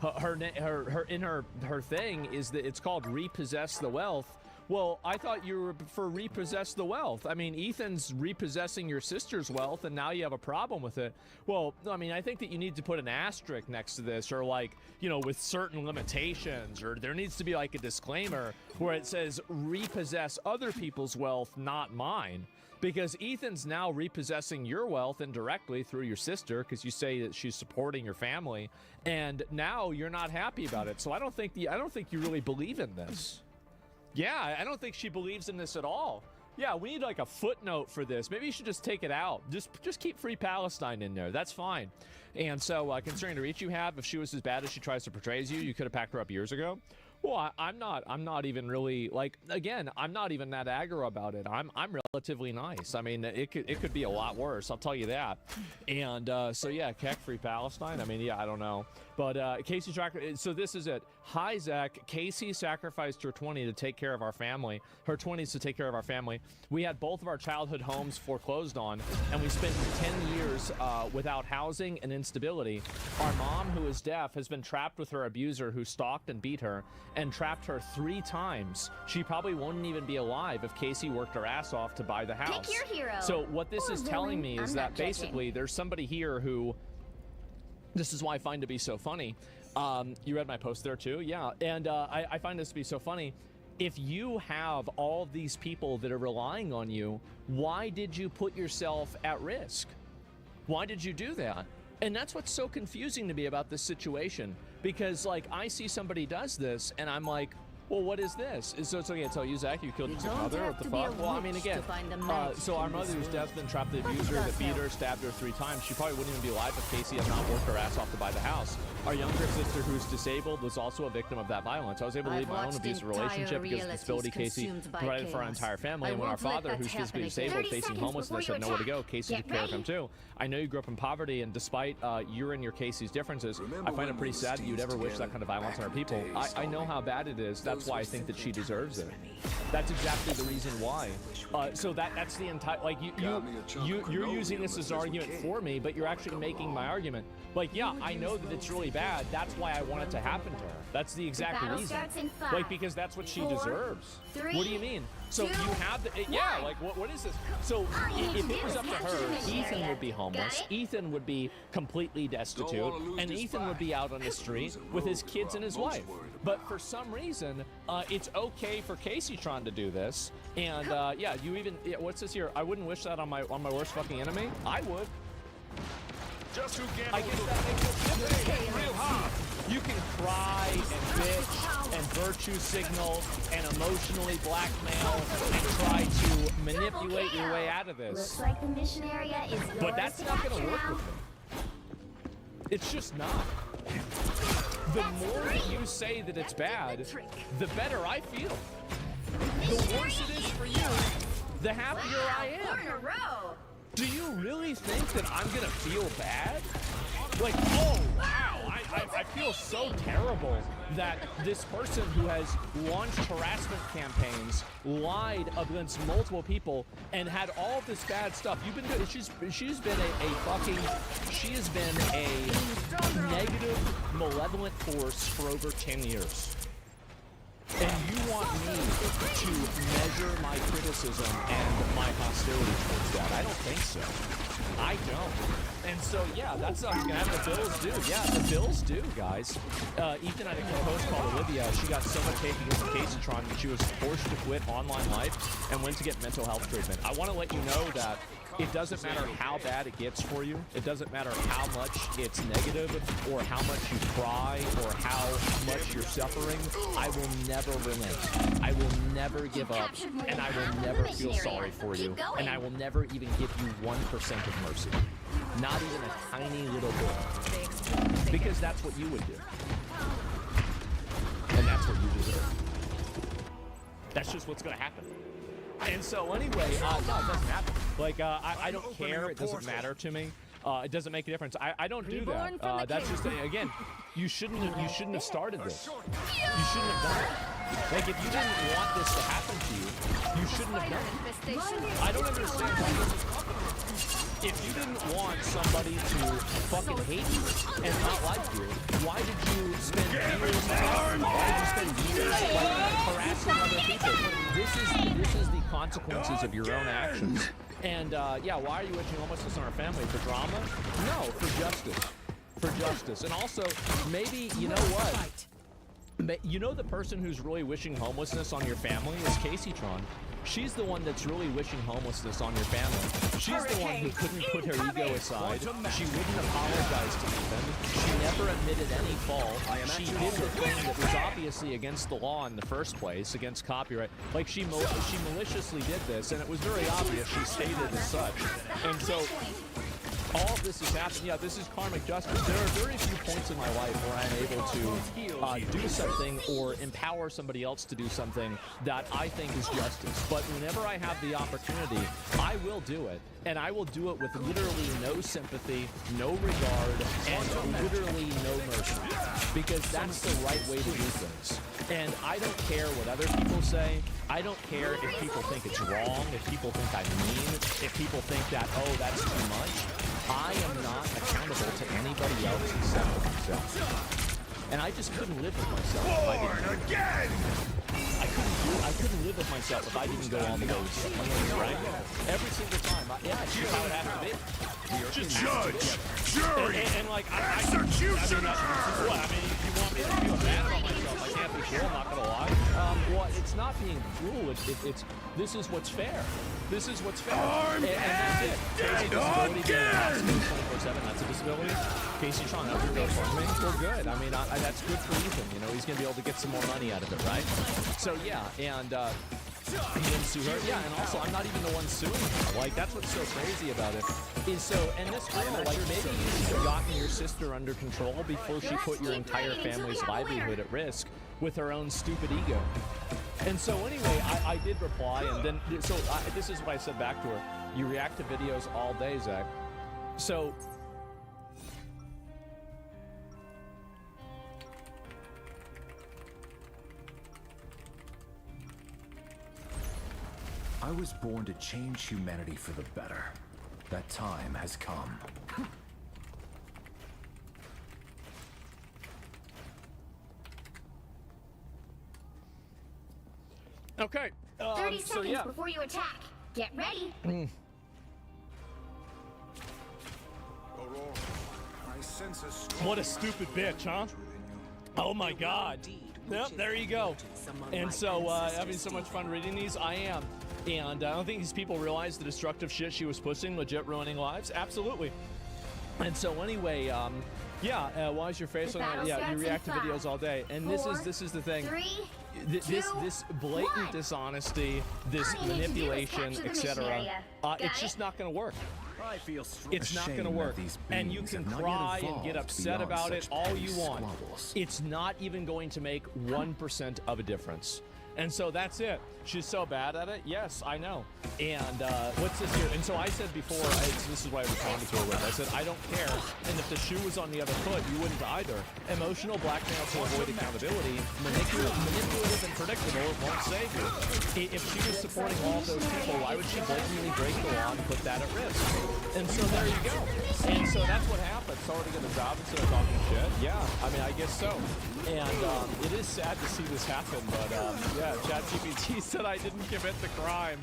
her thing is that it's called repossess the wealth. Well, I thought you were for repossess the wealth. I mean, Ethan's repossessing your sister's wealth, and now you have a problem with it. Well, I mean, I think that you need to put an asterisk next to this, or like, you know, with certain limitations, or there needs to be like a disclaimer where it says repossess other people's wealth, not mine. Because Ethan's now repossessing your wealth indirectly through your sister, because you say that she's supporting your family, and now you're not happy about it. So I don't think you really believe in this. Yeah, I don't think she believes in this at all. Yeah, we need like a footnote for this. Maybe you should just take it out. Just keep Free Palestine in there. That's fine. And so, considering the reach you have, if she was as bad as she tries to portray as you could have packed her up years ago. Well, I'm not even really, like, again, I'm not even that aggro about it. I'm relatively nice. I mean, it could be a lot worse, I'll tell you that. And so yeah, Keck, Free Palestine. I mean, yeah, I don't know. But Casey Tracker, so this is it. Hi, Zach. Casey sacrificed her 20 to take care of our family. Her 20s to take care of our family. We had both of our childhood homes foreclosed on, and we spent 10 years without housing and instability. Our mom, who is deaf, has been trapped with her abuser who stalked and beat her and trapped her 3 times. She probably wouldn't even be alive if Casey worked her ass off to buy the house. Pick your hero. So what this is telling me is that basically there's somebody here who, this is why I find it to be so funny. You read my post there too? Yeah, and I find this to be so funny. If you have all of these people that are relying on you, why did you put yourself at risk? Why did you do that? And that's what's so confusing to me about this situation. Because, like, I see somebody does this, and I'm like, well, what is this? So it's okay to tell you, Zach, you killed your mother? What the fuck? Well, I mean, again, so our mother who's deaf been trapped the abuser that beat her, stabbed her 3 times. She probably wouldn't even be alive if Casey had not worked her ass off to buy the house. Our younger sister, who's disabled, was also a victim of that violence. I was able to leave my own abusive relationship because of the disability Casey provided for our entire family. And when our father, who's physically disabled, facing homelessness, had nowhere to go, Casey took care of him too. I know you grew up in poverty, and despite your and your Casey's differences, I find it pretty sad that you'd ever wish that kind of violence on our people. I know how bad it is. That's why I think that she deserves it. That's exactly the reason why. So that's the entire, like, you're using this as an argument for me, but you're actually making my argument. Like, yeah, I know that it's really bad. That's why I want it to happen to her. That's the exact reason. Like, because that's what she deserves. What do you mean? So you have the, yeah, like, what is this? So if it was up to her, Ethan would be homeless. Ethan would be completely destitute, and Ethan would be out on the street with his kids and his wife. But for some reason, it's okay for Casey trying to do this. And yeah, you even, what's this here? I wouldn't wish that on my worst fucking enemy. I would. Just who I guess that makes it different. Real hard. You can cry and bitch and virtue signal and emotionally blackmail and try to manipulate your way out of this. Looks like the mission area is yours. But that's not going to work with me. It's just not. The more that you say that it's bad, the better I feel. The worse it is for you, the happier I am. Do you really think that I'm gonna feel bad? Like, oh wow, I feel so terrible that this person who has launched harassment campaigns, lied against multiple people, and had all of this bad stuff. You've been doing, she's been she has been a negative, malevolent force for over 10 years. And you want me to measure my criticism and my hostility towards that? I don't think so. I don't. And so, yeah, that's what I'm gonna have the Bills do. Yeah, the Bills do, guys. Ethan had a co-host called Olivia. She got so much hate against Caseytron that she was forced to quit online life and went to get mental health treatment. I want to let you know that it doesn't matter how bad it gets for you. It doesn't matter how much it's negative or how much you cry or how much you're suffering. I will never relent. I will never give up, and I will never feel sorry for you, and I will never even give you 1% of mercy. Not even a tiny little bit. Because that's what you would do. And that's what you deserve. That's just what's going to happen. And so anyway, no, it doesn't happen. Like, I don't care. It doesn't matter to me. It doesn't make a difference. I don't do that. That's just, again, you shouldn't have started this. You shouldn't have done it. Like, if you didn't want this to happen to you, you shouldn't have done it. I don't understand why this is happening. If you didn't want somebody to fucking hate you and not like you, why did you spend years why did you spend years like harassing other people? This is the consequences of your own actions. And yeah, why are you wishing homelessness on our family? For drama? No, for justice. For justice. And also, maybe, you know what? You know the person who's really wishing homelessness on your family is CaseyTron. She's the one that's really wishing homelessness on your family. She's the one who couldn't put her ego aside. She wouldn't apologize to Ethan. She never admitted any fault. She did the thing that was obviously against the law in the first place, against copyright. Like, she maliciously did this, and it was very obvious she stated as such. And so, all of this has happened. Yeah, this is karmic justice. There are very few points in my life where I'm able to do something or empower somebody else to do something that I think is justice. But whenever I have the opportunity, I will do it. And I will do it with literally no sympathy, no regard, and literally no mercy. Because that's the right way to do things. And I don't care what other people say. I don't care if people think it's wrong, if people think I'm mean, if people think that, oh, that's too much. I am not accountable to anybody else except for myself. And I just couldn't live with myself if I didn't do it. I couldn't live with myself if I didn't go all the way with someone, right? Every single time. Yeah, it's just how it has to be. Just judge, jury, and like, executioner! I mean, you want me to feel bad about myself? I can't be cruel, I'm not gonna lie. Well, it's not being cruel. It's this is what's fair. This is what's fair. Armed and that's it. dead Disability again! 24/7. That's a disability. CaseyTron, that's a good for me. We're good. I mean, that's good for Ethan. You know, he's gonna be able to get some more money out of it, right? So yeah, and he didn't sue her. Yeah, and also I'm not even the one suing her. Like, that's what's so crazy about it. Is so, and this girl, like, maybe you should have gotten your sister under control before she put your entire family's livelihood at risk with her own stupid ego. And so anyway, I did reply, and then, so this is what I said back to her. You react to videos all day, Zach. So, I was born to change humanity for the better. That time has come. okay. 30 so seconds yeah. before you attack. Get ready. Aurora, I sense a strong What a stupid bitch, huh? Oh my god. Yep, there you go. And so, having so much fun reading these, I am. And I don't think these people realize the destructive shit she was pushing, legit ruining lives. Absolutely. And so anyway, yeah, why is your face on that? Yeah, you react to videos all day. And this is the thing. This blatant dishonesty, this manipulation, etc. It's just not going to work. I feel It's not going to work. And you can cry and get upset about it all you want. It's not even going to make 1% of a difference. And so that's it. She's so bad at it. Yes, I know. And what's this here? And so I said before, this is what I responded to her with. I said, I don't care. And if the shoe was on the other foot, you wouldn't either. Emotional blackmail to avoid accountability, manipulative and predictable, it won't save you. If she was supporting all of those people, why would she blatantly break the law and put that at risk? And so there you go. And so that's what happened. Sorry to get a job instead of talking shit. Yeah, I mean, I guess so. And it is sad to see this happen, but yeah, ChatGPT said I didn't commit the crime.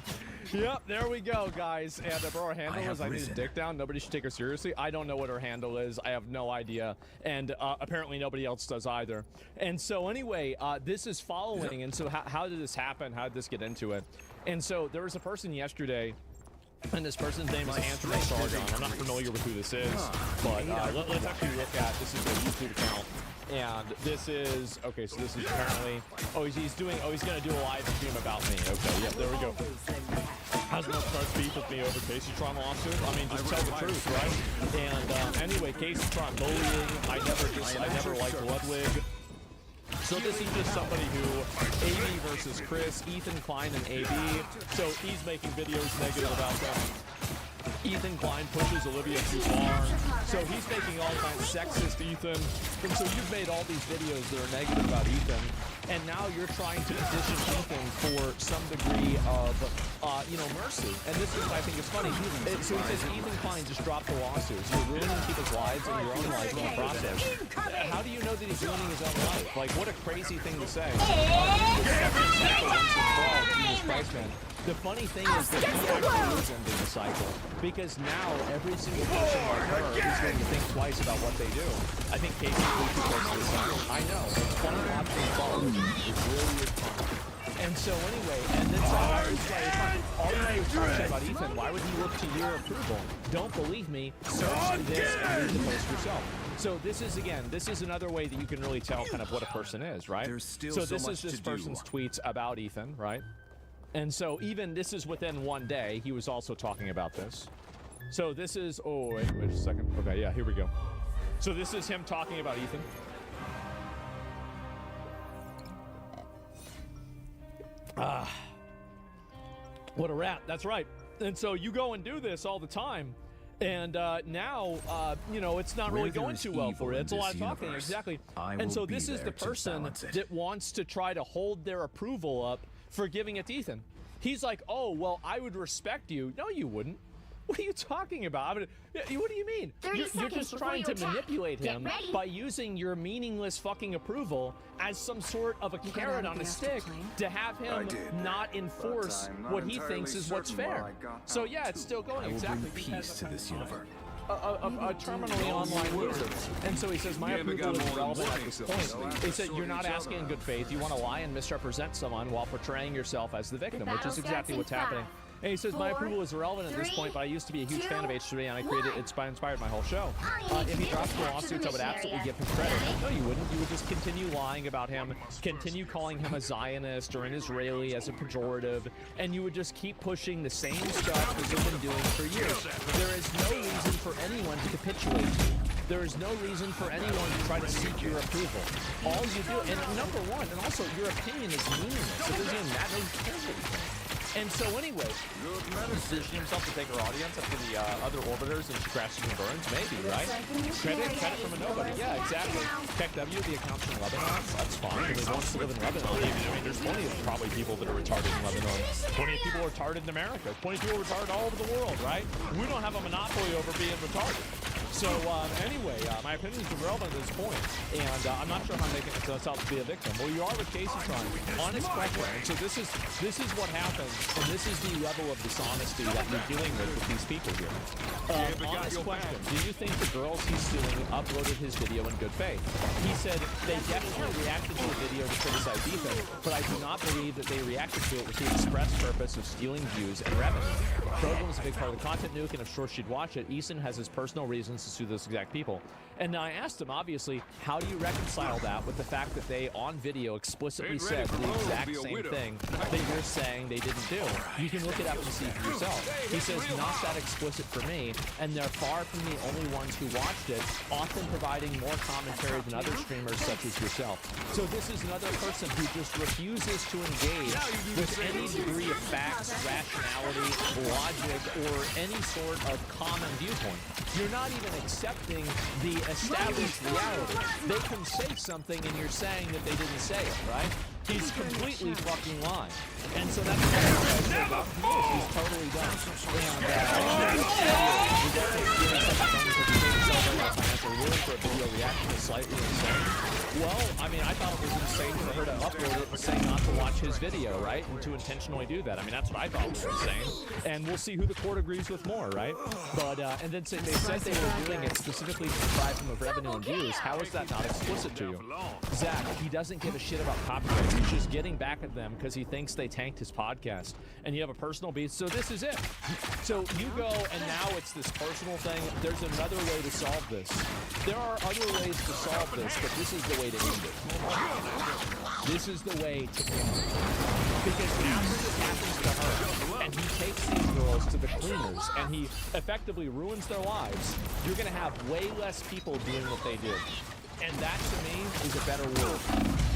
Yep, there we go, guys. And her handle is I need a dick down. Nobody should take her seriously. I don't know what her handle is. I have no idea. And apparently nobody else does either. And so anyway, this is following. And so how did this happen? How did this get into it? And so there was a person yesterday, and this person's name is Anthony Sargon. I'm not familiar with who this is, but let's actually look at, this is a YouTube account. And this is, okay, so this is apparently, he's gonna do a live stream about me. Okay, yeah, there we go. Has no start beef with me over CaseyTron lawsuit. I mean, just tell the truth, right? And anyway, CaseyTron bullying. I never liked Ludwig. So this is just somebody who, AB versus Chris, Ethan Klein and AB. So he's making videos negative about them. Ethan Klein pushes Olivia too far. So he's making all kinds of sexist Ethan. And so you've made all these videos that are negative about Ethan. And now you're trying to position Ethan for some degree of, mercy. And this is, I think, it's funny. So he says Ethan Klein just dropped the lawsuits. You're ruining people's lives and your own life in the process. How do you know that he's ruining his own life? Like, what a crazy thing to say. Jesus Christ, man. The funny thing is that he actually is ending the cycle, because now every single person like her is going to think twice about what they do. I think Casey Cleese is close to the cycle. I know. It's fun watching fall. It really is fun. And so anyway, and then all you know is talking about Ethan. Why would he look to your approval? Don't believe me. Search this and read the post yourself. So this is another way that you can really tell kind of what a person is, right? There's still so so this much is this to do. person's tweets about Ethan, right? And so even this is within one day, he was also talking about this. So this is, oh, wait a second. Okay, yeah, here we go. So this is him talking about Ethan. What a rat. That's right. And so you go and do this all the time. And now, it's not really going too well for you. It's a lot of talking, exactly. And so this is the person that wants to try to hold their approval up for giving it to Ethan. He's like, oh, well, I would respect you. No, you wouldn't. What are you talking about? I mean, what do you mean? You're just trying to manipulate him by using your meaningless fucking approval as some sort of a carrot on a stick to have him not enforce what he thinks is what's fair. So yeah, it's still going exactly. Peace to this universe. A terminally online user. And so he says, my approval is relevant at this point. He said, you're not asking in good faith. You want to lie and misrepresent someone while portraying yourself as the victim, which is exactly what's happening. And he says, my approval is irrelevant at this point, but I used to be a huge fan of H3, and I created it inspired my whole show. If he drops the lawsuits, I would absolutely give him credit. No, you wouldn't. You would just continue lying about him, continue calling him a Zionist or an Israeli as a pejorative, and you would just keep pushing the same stuff that you've been doing for years. There is no reason for anyone to capitulate to you. There is no reason for anyone to try to seek your approval. All you do, and number one, and also your opinion is meaningless. It doesn't even matter. Who cares what you think? And so anyway, positioning himself to take her audience up to the other orbiters and she crashes and burns, maybe, right? Credit from a nobody. Yeah, exactly. Tech W, the account's from Lebanon. That's fine. He wants to live in Lebanon. I mean, there's plenty of probably people that are retarded in Lebanon. Plenty of people are retarded in America. Plenty of people are retarded all over the world, right? We don't have a monopoly over being retarded. So anyway, my opinion is irrelevant at this point, and I'm not sure how I'm making myself to be a victim. Well, you are with Casey Tron. Honest question. And so this is what happens, and this is the level of dishonesty that you're dealing with these people here. Honest question. Do you think the girls he's suing uploaded his video in good faith? He said they definitely reacted to the video to criticize Ethan, but I do not believe that they reacted to it with the express purpose of stealing views and revenue. Program is a big part of the content nuke, and of course she'd watch it. Ethan has his personal reasons to sue those exact people. And now I asked him, obviously, how do you reconcile that with the fact that they, on video, explicitly said the exact same thing that you're saying they didn't do? You can look it up and see for yourself. He says, not that explicit for me, and they're far from the only ones who watched it, often providing more commentary than other streamers such as yourself. So this is another person who just refuses to engage with any degree of facts, rationality, logic, or any sort of common viewpoint. You're not even accepting the established reality. They can say something and you're saying that they didn't say it, right? He's completely fucking lying. And so that's what I say about him. He's totally done. For a video reaction is slightly insane. Well, I mean, I thought it was insane for her to upload it and say not to watch his video, right? And to intentionally do that. I mean, that's what I thought was insane. And we'll see who the court agrees with more, right? But, and then they said they were doing it specifically to deprive him of revenue and views. How is that not explicit to you? Zach, he doesn't give a shit about copyright. He's just getting back at them because he thinks they tanked his podcast. And you have a personal beef. So this is it. So you go, and now it's this personal thing. There's another way to solve this. There are other ways to solve this, but this is the way to end it. This is the way to end it. Because after this happens to her, and he takes these girls to the cleaners, and he effectively ruins their lives, you're going to have way less people doing what they do. And that, to me, is a better world.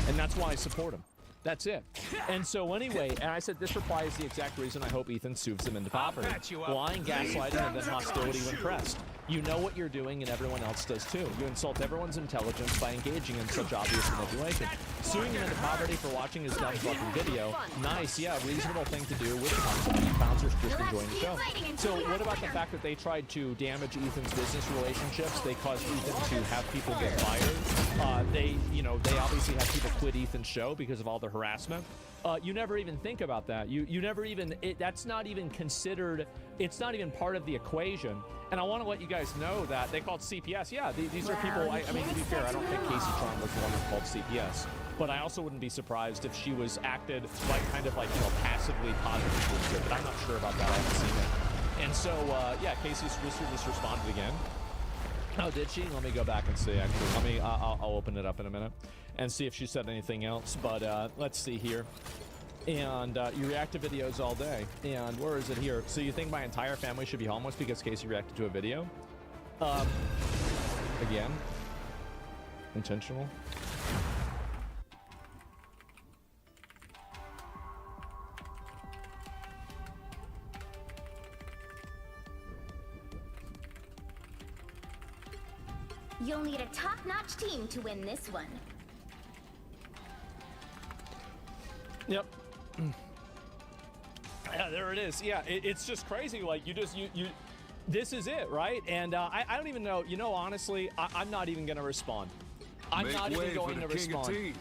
And that's why I support him. That's it. And so anyway, and I said this reply is the exact reason I hope Ethan sues them into poverty. Lying, gaslighting, and then hostility when pressed. You know what you're doing, and everyone else does too. You insult everyone's intelligence by engaging in such obvious manipulation. Suing him into poverty for watching his dumb fucking video. Nice, yeah, reasonable thing to do with bouncers just enjoying the show. So what about the fact that they tried to damage Ethan's business relationships? They caused Ethan to have people get fired. They obviously had people quit Ethan's show because of all the harassment. You never even think about that. You never even, that's not even considered, it's not even part of the equation. And I want to let you guys know that they called CPS. Yeah, these are people, I mean, to be fair, I don't think Casey Tron was the one who called CPS. But I also wouldn't be surprised if she was acted like kind of like, passively positive. But I'm not sure about that. I haven't seen it. And so, yeah, Casey just responded again. Oh, did she? Let me go back and see, actually. I'll open it up in a minute and see if she said anything else. But let's see here. And you react to videos all day. And where is it here? So you think my entire family should be homeless because Casey reacted to a video? Again? Intentional? You'll need a top-notch team to win this one. Yep. Yeah, there it is. Yeah, it's just crazy. Like, you this is it, right? And I don't even know, honestly, I'm not even going to respond. I'm not even going to respond.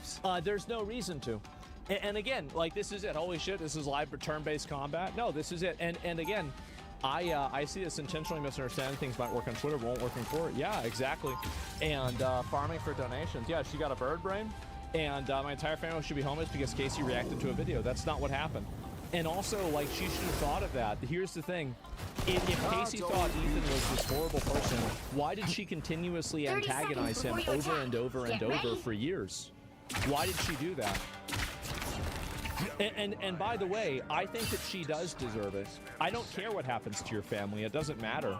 There's no reason to. And again, like, this is it. Holy shit, this is live turn-based combat. No, this is it. And again, I see this intentionally misunderstanding. Things might work on Twitter, won't work in court. Yeah, exactly. And farming for donations. Yeah, she got a bird brain. And my entire family should be homeless because Casey reacted to a video. That's not what happened. And also, like, she should have thought of that. Here's the thing. If Casey thought Ethan was this horrible person, why did she continuously antagonize him over and over and over for years? Why did she do that? And by the way, I think that she does deserve it. I don't care what happens to your family. It doesn't matter.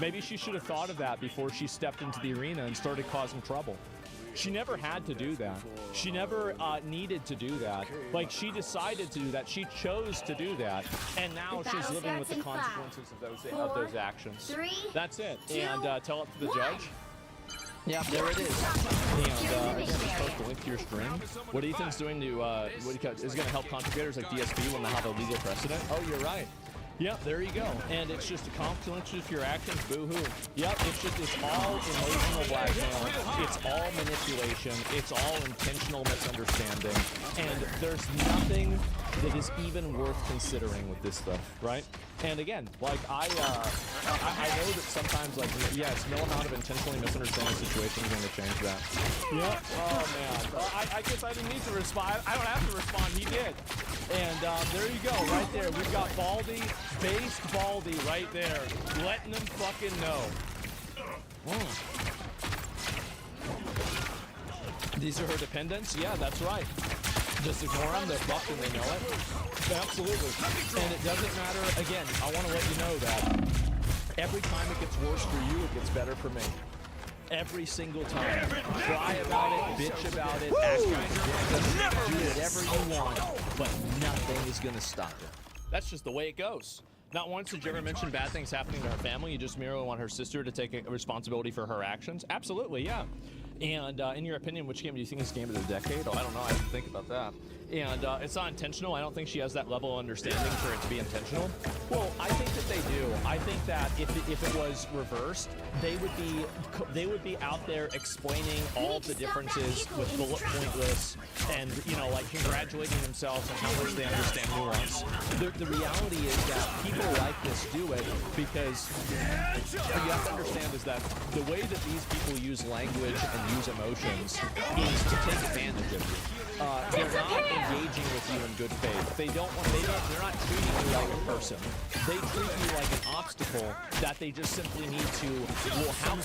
Maybe she should have thought of that before she stepped into the arena and started causing trouble. She never had to do that. She never needed to do that. Like, she decided to do that. She chose to do that. And now she's living with the consequences of those actions. That's it. And tell it to the judge. Yeah, there it is. And again, just post a link to your stream. What Ethan's doing to is going to help content creators like DSP when they have a legal precedent. Oh, you're right. Yep, there you go. And it's just a consequence of your actions. Boo-hoo. Yep, it's all emotional blackmail. It's all manipulation. It's all intentional misunderstanding. And there's nothing that is even worth considering with this stuff, right? And again, like, I know that sometimes, like, yes, no amount of intentionally misunderstanding a situation is going to change that. Yep. Oh, man. Well, I guess I didn't need to respond. I don't have to respond. He did. And there you go, right there. We've got Baldy, based Baldy right there, letting them fucking know. These are her dependents? Yeah, that's right. Just ignore them, they're fucked and they know it. Absolutely. And it doesn't matter, again, I want to let you know that every time it gets worse for you, it gets better for me. Every single time. Cry about it, bitch about it, act like do whatever you want, but nothing is going to stop it. That's just the way it goes. Not once did you ever mention bad things happening to her family. You just merely want her sister to take responsibility for her actions. Absolutely, yeah. And in your opinion, which game do you think is game of the decade? Oh, I don't know. I have to think about that. And it's not intentional. I don't think she has that level of understanding for it to be intentional. Well, I think that they do. I think that if it was reversed, they would be out there explaining all the differences with bullet point lists and, like, congratulating themselves on how much they understand nuance. The reality is that people like this do it because what you have to understand is that the way that these people use language and use emotions is to take advantage of you. They're not engaging with you in good faith. They're not treating you like a person. They treat you like an obstacle that they just simply need to, well, how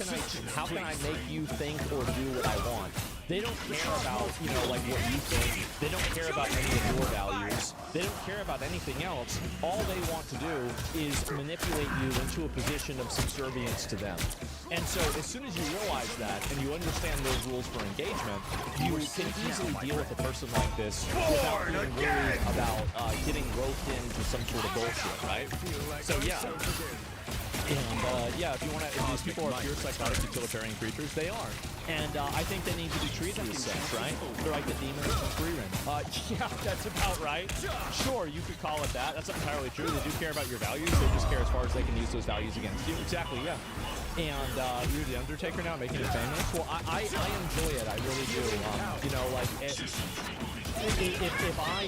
can I make you think or do what I want? They don't care about, like what you think. They don't care about any of your values. They don't care about anything else. All they want to do is manipulate you into a position of subservience to them. And so as soon as you realize that and you understand those rules for engagement, you can easily deal with a person like this without being worried about getting roped into some sort of bullshit, right? So yeah. And yeah, if these people are pure psychotic utilitarian creatures, they are. And I think they need to be treated as such, right? They're like the demons from Frieren. Yeah, that's about right. Sure, you could call it that. That's not entirely true. They do care about your values. They just care as far as they can use those values against you. Exactly, yeah. And you're the Undertaker now, making it famous. Well, I enjoy it. I really do. You know, like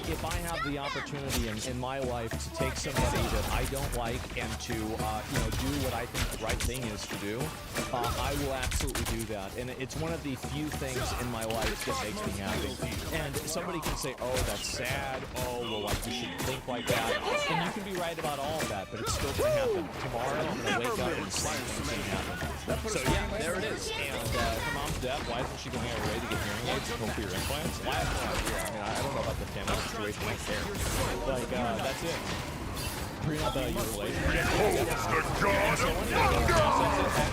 if I have the opportunity in my life to take somebody that I don't like and to you know, do what I think the right thing is to do, I will absolutely do that. And it's one of the few things in my life that makes me happy. And somebody can say, oh, that's sad. Oh, well, like, you shouldn't think like that. And you can be right about all of that, but it's still going to happen. Tomorrow, I'm going to wake up and say it's going to happen. So, yeah, there it is. And her mom's deaf. Why isn't she going out of her way to get hearing aids and cochlear implants? Well, I have no idea. I mean, I don't know about the family situation right there. Like, that's it. Bring up your relationship.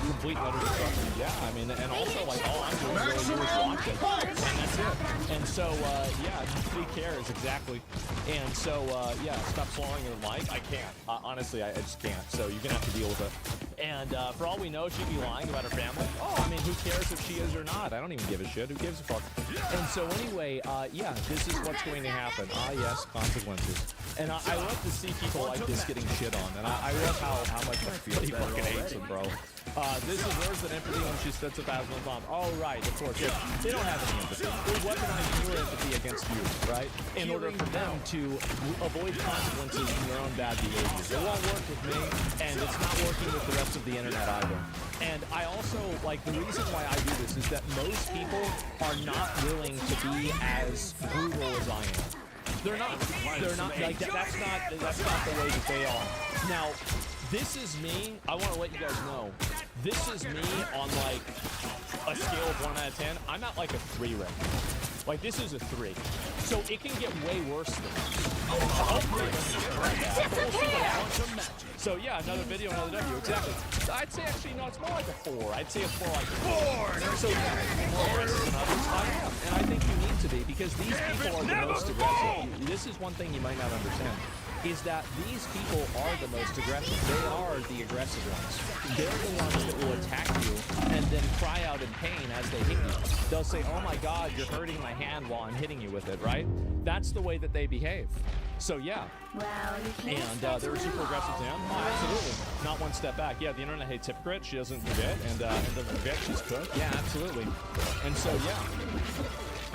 Complete utter destruction. Yeah, I mean, and also, like, all I'm doing really is watching. And that's it. And so, yeah, nobody cares, exactly. And so, yeah, stop swallowing your mic. I can't. Honestly, I just can't. So you're going to have to deal with it. And for all we know, she'd be lying about her family. Oh, I mean, who cares if she is or not? I don't even give a shit. Who gives a fuck? And so anyway, yeah, this is what's going to happen. Ah, yes, consequences. And I love to see people like this getting shit on. And I love how much he fucking hates them, bro. This is worse than empathy when she spits a thousand bomb. Oh, right, of course. Yeah. They don't have any empathy. They're weaponizing your empathy against you, right? In order for them to avoid consequences from their own bad behavior. It won't work with me, and it's not working with the rest of the internet either. And I also, like, the reason why I do this is that most people are not willing to be as brutal as I am. They're not. They're not. Like that's not the way that they are. Now, this is me. I want to let you guys know. This is me on like a scale of 1 out of 10. I'm at like a 3 right now. Like this is a 3. So it can get way worse than this. Hopefully, we'll see what happens. So yeah, another video, another W. Exactly. I'd say actually no, it's more like a 4. I'd say it's more like a 4. So yeah, more aggressive than others. I am, and I think you need to be because these people are the most aggressive. This is one thing you might not understand. Is that these people are the most aggressive. They are the aggressive ones. They're the ones that will attack you and then cry out in pain as they hit you. They'll say, oh my God, you're hurting my hand while I'm hitting you with it, right? That's the way that they behave. So yeah. Well, and they're super aggressive to him. Oh, absolutely. Not one step back. Yeah, the internet hates hypocrite. She doesn't forget. And doesn't forget she's cooked. Yeah, absolutely. And so yeah.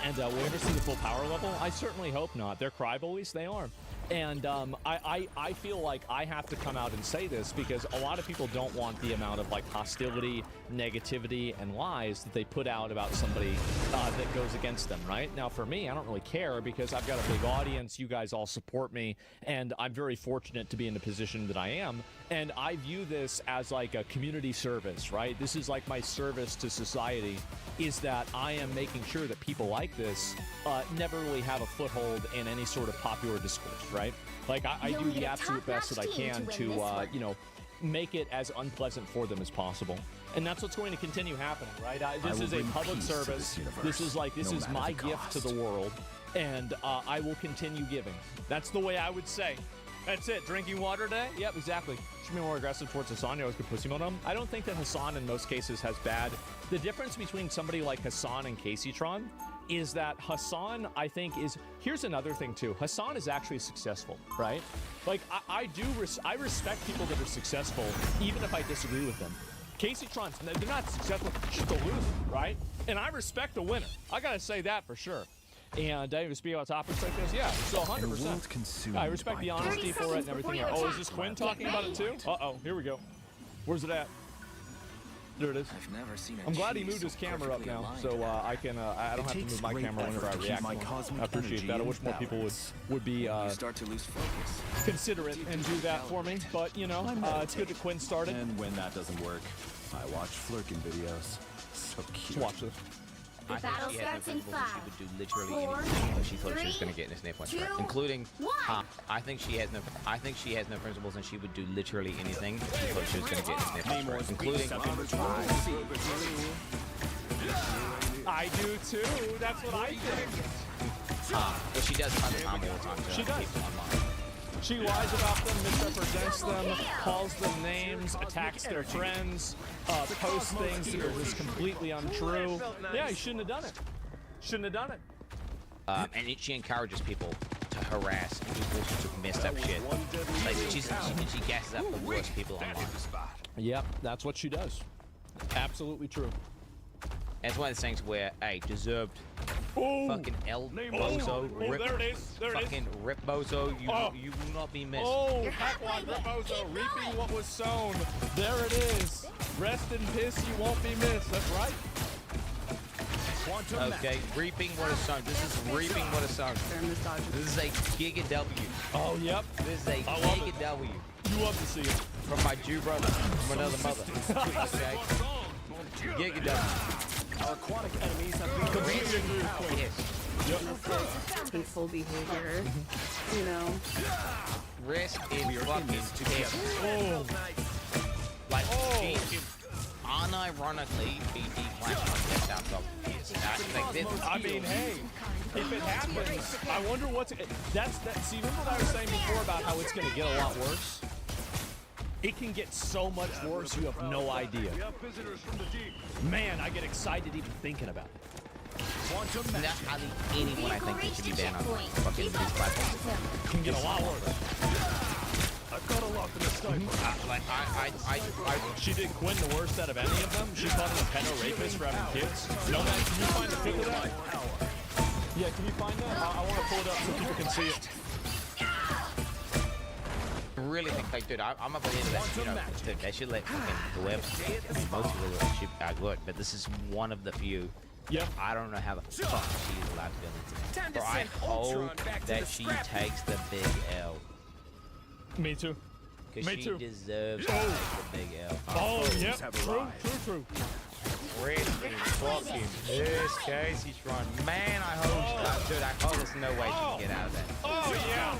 And will we ever see the full power level? I certainly hope not. They're cry bullies. They are. And I feel like I have to come out and say this because a lot of people don't want the amount of like hostility, negativity, and lies that they put out about somebody that goes against them, right? Now, for me, I don't really care because I've got a big audience. You guys all support me, and I'm very fortunate to be in the position that I am. And I view this as like a community service, right? This is like my service to society, is that I am making sure that people like this never really have a foothold in any sort of popular discourse, right? Like I do the absolute best that I can to you know, make it as unpleasant for them as possible. And that's what's going to continue happening, right? This is a public service. This is my gift to the world, and I will continue giving. That's the way I would say. That's it. Drinking water day? Yep, exactly. Should be more aggressive towards Hassan. You always could pussy mode him. I don't think that Hassan in most cases has bad. The difference between somebody like Hassan and Caseytron is that Hassan, I think, is... Here's another thing, too. Hassan is actually successful, right? Like, I respect people that are successful, even if I disagree with them. Caseytron's, they're not successful, just a loser, right? And I respect a winner. I gotta say that for sure. And I even speak about topics like this. Yeah, so 100%. I respect the honesty for it and everything else. Oh, is this Quinn talking about it too? Uh-oh, here we go. Where's it at? There it is. I'm glad he moved his camera up now, so I can. I don't have to move my camera whenever I react. I appreciate that. I wish more people would be considerate and do that for me. But you know, it's good that Quinn started. And when that doesn't work, I watch flirking videos. So cute. Let's watch this. The battle she had no starts in principles and she 5, would do literally 4, anything that she thought she was 3, going to get in this Snape 2, including 1. I think she has no principles and she would do literally anything that she thought she was going to get in this Snape including I do too. That's what I think. but she does tons of harm all the time to She does. people online. She lies about them, misrepresents them, calls them names, attacks their friends, posts things that are just completely untrue. Yeah, he shouldn't have done it. Shouldn't have done it. And she encourages people to harass and do all sorts of messed up shit. Like she gasses up the worst people online. Yep, that's what she does. Absolutely true. And it's one of the things where, hey, deserved Oh, fucking El Bozo, oh, there it is. There it is. fucking Rip Bozo, Oh. you will not be missed. Oh, Packwad Raposo, reaping what was sown. There it is. Rest in piss, you won't be missed. That's right. Okay, reaping what is sown. This is reaping what is sown. This is a Giga W. Oh, yep. This is a I love Giga it. W You love to see it. from my Jew brother, from another mother. Okay, Giga W. Aquatic enemies have been Completely agree with Quinn. Yes. Hateful behavior, you know. Rest in fucking piss. Oh, Like, unironically, BD Flashpoint gets out of piss. Like, this, I mean, hey, if it happens, I wonder what's. That's that. See, remember what I was saying before about how it's going to get a lot worse? It can get so much worse, you have no idea. Man, I get excited even thinking about it. not hardly anyone I think that should be banned on fucking these platforms. It can get a lot worse. I've got a lock in the sniper. Like, She did Quinn the worst out of any of them. She called him a pedo rapist for having kids. No, man, can you find the pic of that? Yeah, can you find that? I want to pull it up so people can see it. I really think, like, dude, I'm a believer that, you know, dude, they should let fucking whoever, most people should good, but this is one of the few. Yep. I don't know how the fuck she's allowed to be on the internet. Bro, I hope that she takes the big L. Me too. Because Me she too. deserves to take the big L. Oh, yep. True. Really fucking this Casey Shrine. Man, I hope, dude, I hope there's no way she can get out of that. Oh, yeah.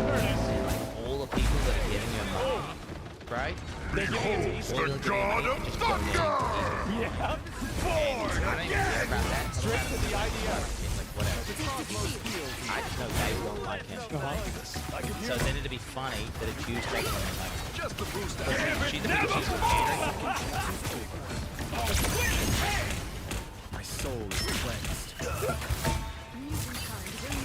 There it is. All the people that are giving her money, right? They're giving it to East. The God of Thunder! Yeah. I don't even care about that. Straight to the idea. It's like, whatever. I just know they won't like him. So then it'd be funny that a Jew's taking on him like Just to boost that. she's the people she's My soul is cleansed.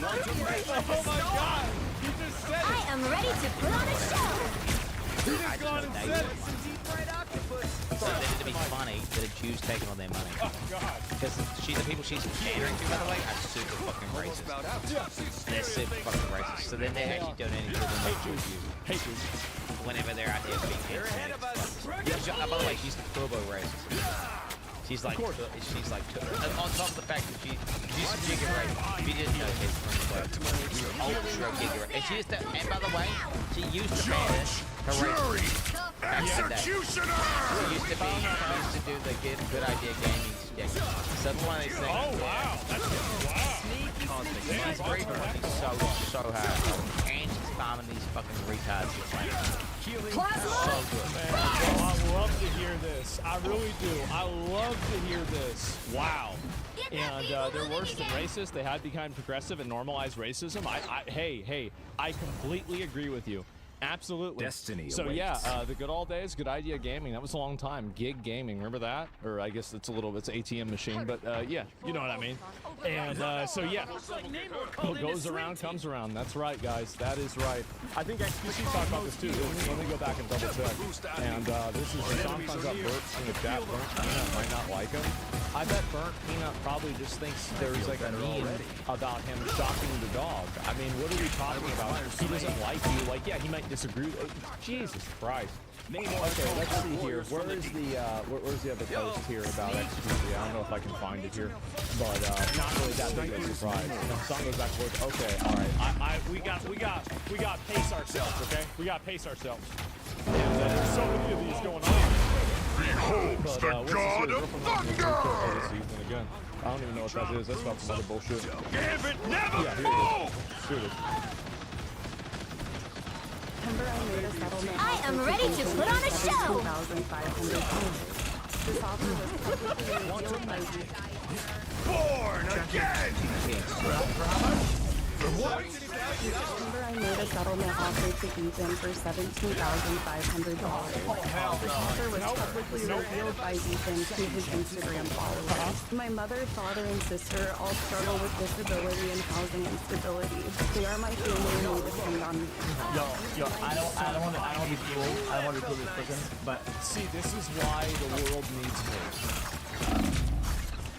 Oh, my God. He just said it. I am ready to put on a show. He just gone and said it. So then it'd be funny that a Jew's taking all their money. Oh, God. Because the people she's catering to, by the way, are super fucking racist. They're super fucking racist. So then they're actually donating to them like Jews Hey, dude. whenever they're out there being anti-Semitic. By the way, she's turbo racist. She's like, on top of the fact that she's giga racist. If you didn't know, she's ultra giga racist. And she used to, and by the way, she used to ban her racism. Back in the day. Executioner! She used to do the good idea gaming stick. So that's one of these things. Oh, wow. That's wow. She's very fucking so hard. And she's farming these fucking retards for playing. So good. Man, I love to hear this. I really do. I love to hear this. Wow. And they're worse than racist. They had become progressive and normalized racism. Hey, I completely agree with you. Absolutely. Destiny So awaits. yeah, the good old days, Good Idea Gaming. That was a long time. Gig Gaming, remember that? Or I guess it's it's ATM machine, but yeah, you know what I mean. And so yeah, what goes around comes around. That's right, guys. That is right. I think XQC talked about this too. Let me go back and double check. And this is Sean finds out Bert in the chat. Burnt Peanut might not like him. I bet Burnt Peanut probably just thinks there's like a meme about him shocking the dog. I mean, what are we talking about? He doesn't like you. Like, yeah, he might disagree. Jesus Christ. Okay, let's see here. Where's the other post here about XQC? I don't know if I can find it here, but not really that big of a surprise. Song goes back and forth. Okay, all right. We got pace ourselves. Okay, we got pace ourselves. And there's so many of these going on. Beholds the what's this god here? of Girlfriend on the thunder! oh, this season again. I don't even know what that is. That's about some other bullshit. Gambit never Yeah, here it falls! is. Here it is. September, I made a settlement. I am ready to put on a show! $17,500. This offer was publicly revealed by the Born again! September, I made a settlement offer to Ethan for $17,500. This offer was publicly revealed by Ethan to his Instagram followers. My mother, father, and sister all struggle with disability and housing instability. They are my family and they depend on me. Yo, I don't want to be cool. I don't want to be cool with this person, but See, this is why the world needs me.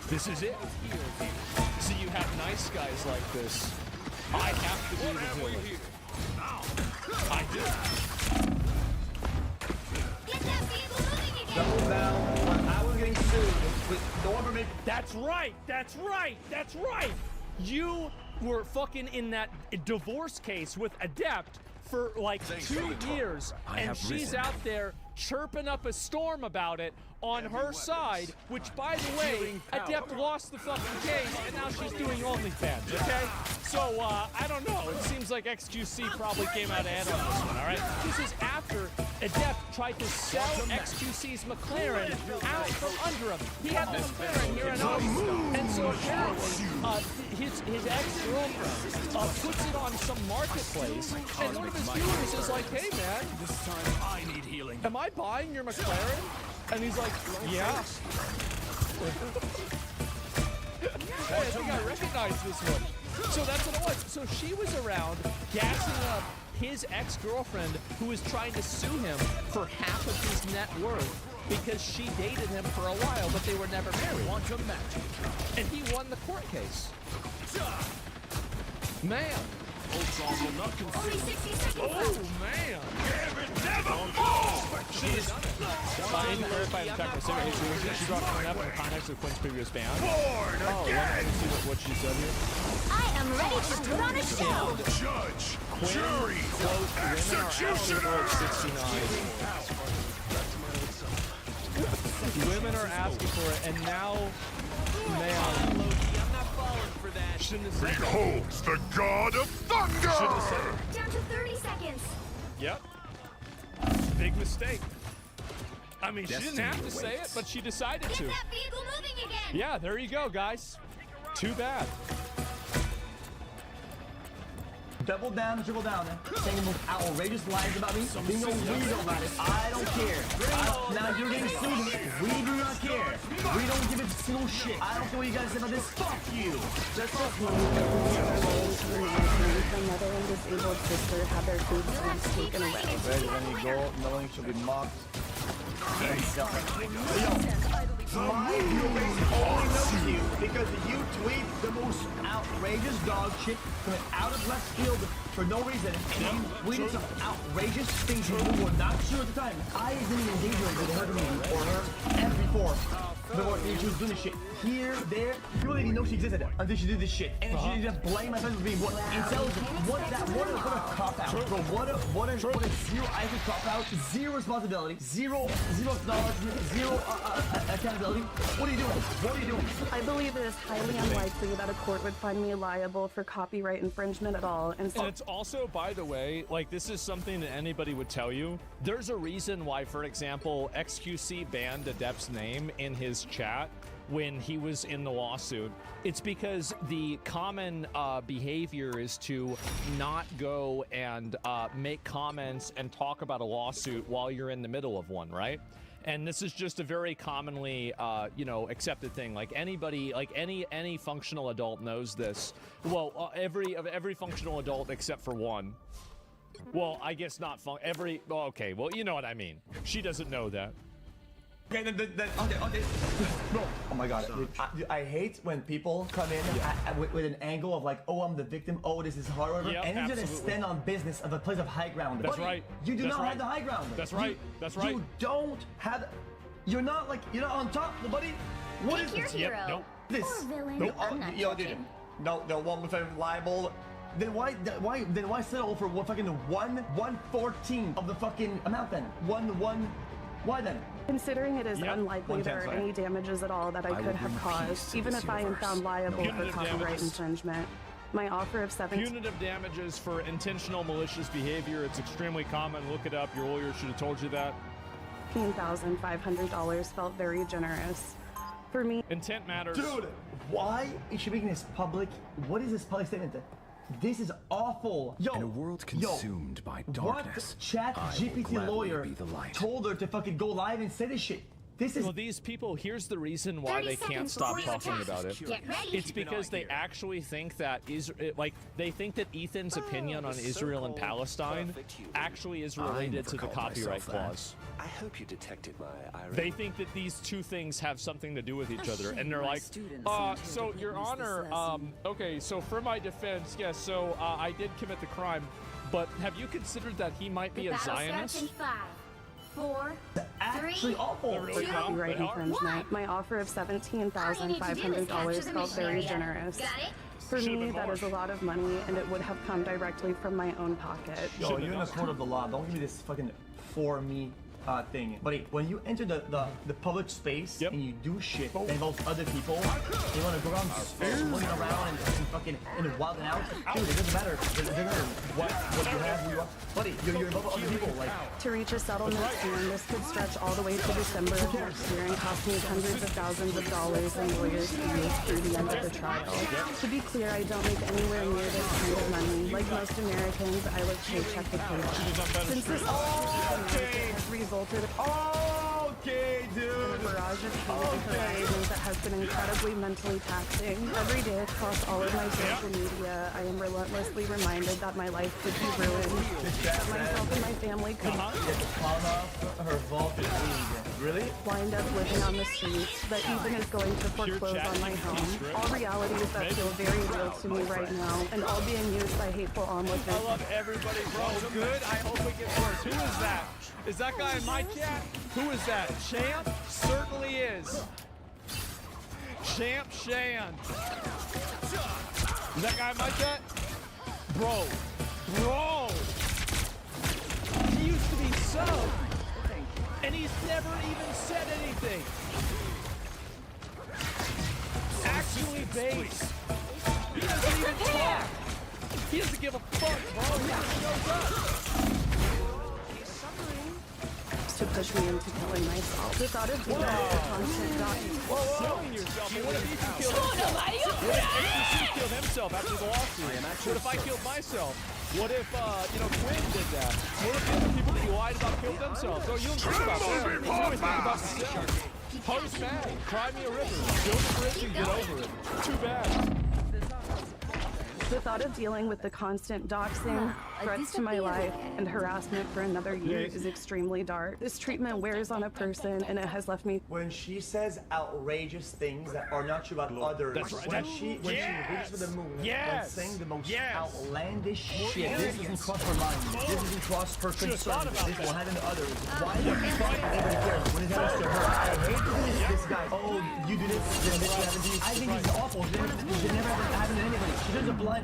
This is it. See, you have nice guys like this. I have to be the villain. I do. Get that vehicle moving again! double down when I was getting sued with no one permit. That's right. That's right. That's right. You were fucking in that divorce case with Adept for like 2 years, and she's out there chirping up a storm about it on her side, which, by the way, Adept lost the fucking case, and now she's doing OnlyFans, okay? So, I don't know. It seems like XQC probably came out ahead on this one, all right? This is after Adept tried to sell XQC's McLaren out from under him. He had the McLaren here in Austin, and so apparently, his ex-girlfriend puts it on some marketplace, and one of his viewers is like, hey, man, This time I need healing. am I buying your McLaren? And he's like, yeah. Hey, I think I recognize this one. So that's what it was. So she was around gassing up his ex-girlfriend who was trying to sue him for half of his net worth because she dated him for a while, but they were never married. Quantum magic. And he won the court case. Man. Ultron will not Only concede. 60 seconds Oh, left! man. Gambit never falls! In verified and technical series, she brought Quinn up in the context of Quinn's previous band. Born Oh, let again! me see what she said here. I am ready to put on a show! Judge, jury, Women are executioner! asking for it 69. Women are asking for it, and now, man, I'm not falling for that. shouldn't have said that. Beholds the god of Shouldn't have thunder! said it. Down to 30 seconds! Yep. Big mistake. I mean, she didn't have to say it, but she decided Get to. that vehicle moving again! Yeah, there you go, guys. Too bad. Double down, triple down, saying the most outrageous lies about me, being a weirdo about it. I don't care. Now you're getting sued. We do not care. We don't give a single shit. I don't care what you guys say about this. Fuck you. That's all. My mother and disabled sister had their food stamps taken away. Ready, when you go, no one should be mocked. And my viewers only knows you because you tweet the most outrageous dog shit coming out of left field for no reason. And you tweeted some outrageous things you were not sure at the time. I didn't engage with her or her ever before she was doing this shit. Here, there, people didn't even know she existed until she did this shit. And she just blamed my friend for being what intelligent. What a cop out. Bro, what a zero IQ cop out, zero responsibility, zero acknowledgement, zero accountability. What are you doing? What are you doing? I believe it is highly unlikely that a court would find me liable for copyright infringement at all. And And it's also, by the way, like this is something that anybody would tell you. There's a reason why, for example, XQC banned Adept's name in his chat when he was in the lawsuit. It's because the common behavior is to not go and make comments and talk about a lawsuit while you're in the middle of one, right? And this is just a very commonly, accepted thing. Like anybody, like any functional adult knows this. Well, every functional adult except for one. Well, I guess not okay, well, you know what I mean. She doesn't know that. Okay, then, okay. Bro, oh my god, dude, I hate when people come in with an angle of like, oh, I'm the victim, oh, this is hard, whatever, Yep, and you just absolutely. stand on business of a place of high ground. That's Buddy, right. You do That's not right. have the high ground. That's right. That's right. You don't have, you're not on top, buddy. What is Pick your this? hero. Nope. This? Or villain. No, I'm not yo, dude. judging. No, one with a liable. Then why settle for fucking 1/14 of the fucking amount then? Why then? Considering it is Yep. unlikely there are 110, any damages at all that I I could will have bring peace caused, to even this if I am universe. found liable for Punitive copyright damages. infringement. My offer of Punitive damages for intentional malicious behavior. It's extremely common. Look it up. Your lawyer should have told you that. $17,500 felt very generous. For me, Intent matters. Dude, why is she making this public? What is this public statement? This is awful. Yo, In a world consumed by darkness, what Chat I will GPT gladly lawyer be the light. told her to fucking go live and say this shit. This is Well, these people, here's the reason why 30 they can't seconds stop before you talking attack. about it. Get ready. It's because they actually think that they think that Ethan's opinion on Israel and Palestine actually is related never to the called copyright myself that. clause. I hope you detected my irony. They think that these two things have something to do with each other, and they're my like, students need to so Your witness this Honor, lesson." okay, so for my defense, yes, so I did commit the crime, but have you considered that he might be The a battle starts Zionist? in 5, 4, actually awful. Really? copyright They are? infringement. My offer of $17,500 felt very generous. Got it? For Should've me, been that more. is a lot of money, and it would have come directly from my own pocket. Yo, Should've you're in done the court of the law. Don't give me this fucking for me thing. Buddy, when you enter the public space Yep. and you do shit that involves other people, you want to go around swinging around and fucking and wilding out. Dude, it doesn't matter. It doesn't matter what you have, who you are. Buddy, you're above other people. Like, To reach a settlement soon, this could stretch all the way to December of next year and cost me hundreds of thousands of dollars in lawyers' fees through the end of the trial. To be clear, I don't make anywhere near this kind of money. Like most Americans, I live paycheck to paycheck. Since this has resulted okay, in a dude. barrage of payments and harassment that has been incredibly mentally taxing. Every day across all of my social media, I am relentlessly reminded that my life could be ruined, that myself and my family could Palm off her vaulted weed. Really? wind up living on the streets, that Ethan is going to foreclose on my home. All realities that feel very real to me right now, and all being used by hateful onlookers. I love everybody, bro. Good. I hope we get worse. Who is that? Is that guy in my chat? Who is that? Champ? Certainly is. Champ Shan. Is that guy in my chat? Bro. He used to be so. And he's never even said anything. Actually, base. He doesn't even talk. He doesn't give a fuck, bro. He just shows up. To push me into killing myself. The thought of dealing with the constant Killing yourself. But what if Ethan killed himself? What if XQC killed himself after the lawsuit? What if I killed myself? What if, Quinn did that? What if the other people that you lied about killed themselves? Oh, you don't think about that. You always think about yourself. Post mad. Cry me a river. Build a bridge and get over it. Too bad. The thought of dealing with the constant doxing, threats to my life, and harassment for another year is extremely dark. This treatment wears on a person, and it has left me When she says outrageous things that are not true about others, That's right. when she reaches for the moon, when Yes. saying the most Yes. outlandish shit, this doesn't cross her mind. This doesn't cross her Should've thought concern. about This will that. happen to others. Why do you think anybody cares when it happens to her? I hate this guy. Oh, you do this, then this will happen to you. I think it's awful. It should never happen to anybody. She turns a blind eye.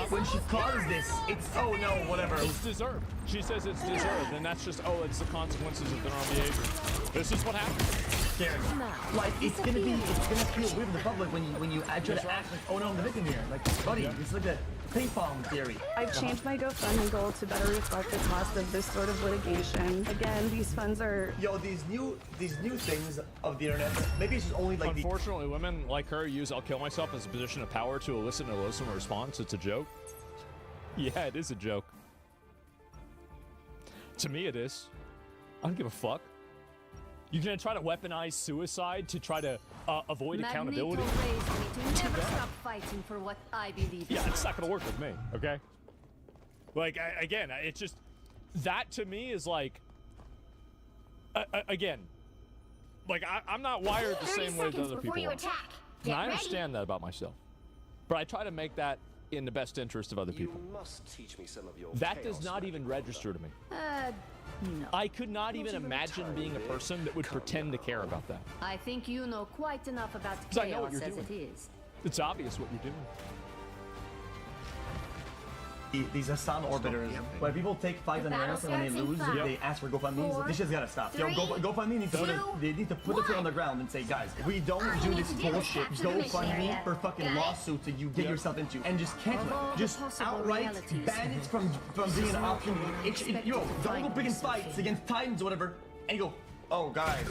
When she causes this, it's, oh no, whatever. It's deserved. She says it's deserved, and that's just, it's the consequences of their own behavior. This is what happens. Like, it's gonna feel weird in the public when you try to act like, oh no, I'm the victim here. Like, buddy, it's like a ping pong theory. I've changed my GoFundMe goal to better reflect the cost of this sort of litigation. Again, these funds are Yo, these new things of the internet, maybe it's just only like the Unfortunately, women like her use "I'll kill myself" as a position of power to elicit an illicit response. It's a joke. Yeah, it is a joke. To me, it is. I don't give a fuck. You're gonna try to weaponize suicide to try to avoid accountability? Magneto raised me to never stop fighting for what I believe Yeah, is it's not gonna work with me, okay? Like, again, it's just... That, to me, is like... again, like, I'm not wired the 30 same way as seconds other before people you are. attack. And Get I ready. understand that about myself. But I try to make that in the best interest of other You people. must teach me some of your That does chaos not even magic, register to me. No. I could not even imagine being a person that would pretend to care about that. I think you know quite enough about 'Cause I know what chaos you're as it doing. is. It's obvious what you're doing. these Hassan orbiters. When people take fights on the internet and when they lose, they ask for GoFundMe. This shit's gotta stop. Yo, GoFundMe needs to put the foot on the ground and say, guys, we don't do this bullshit. GoFundMe for fucking lawsuits that you get yourself into, and just cancel it. Just outright ban it from being an option. Yo, don't go picking fights against Titans or whatever, and you go, oh guys,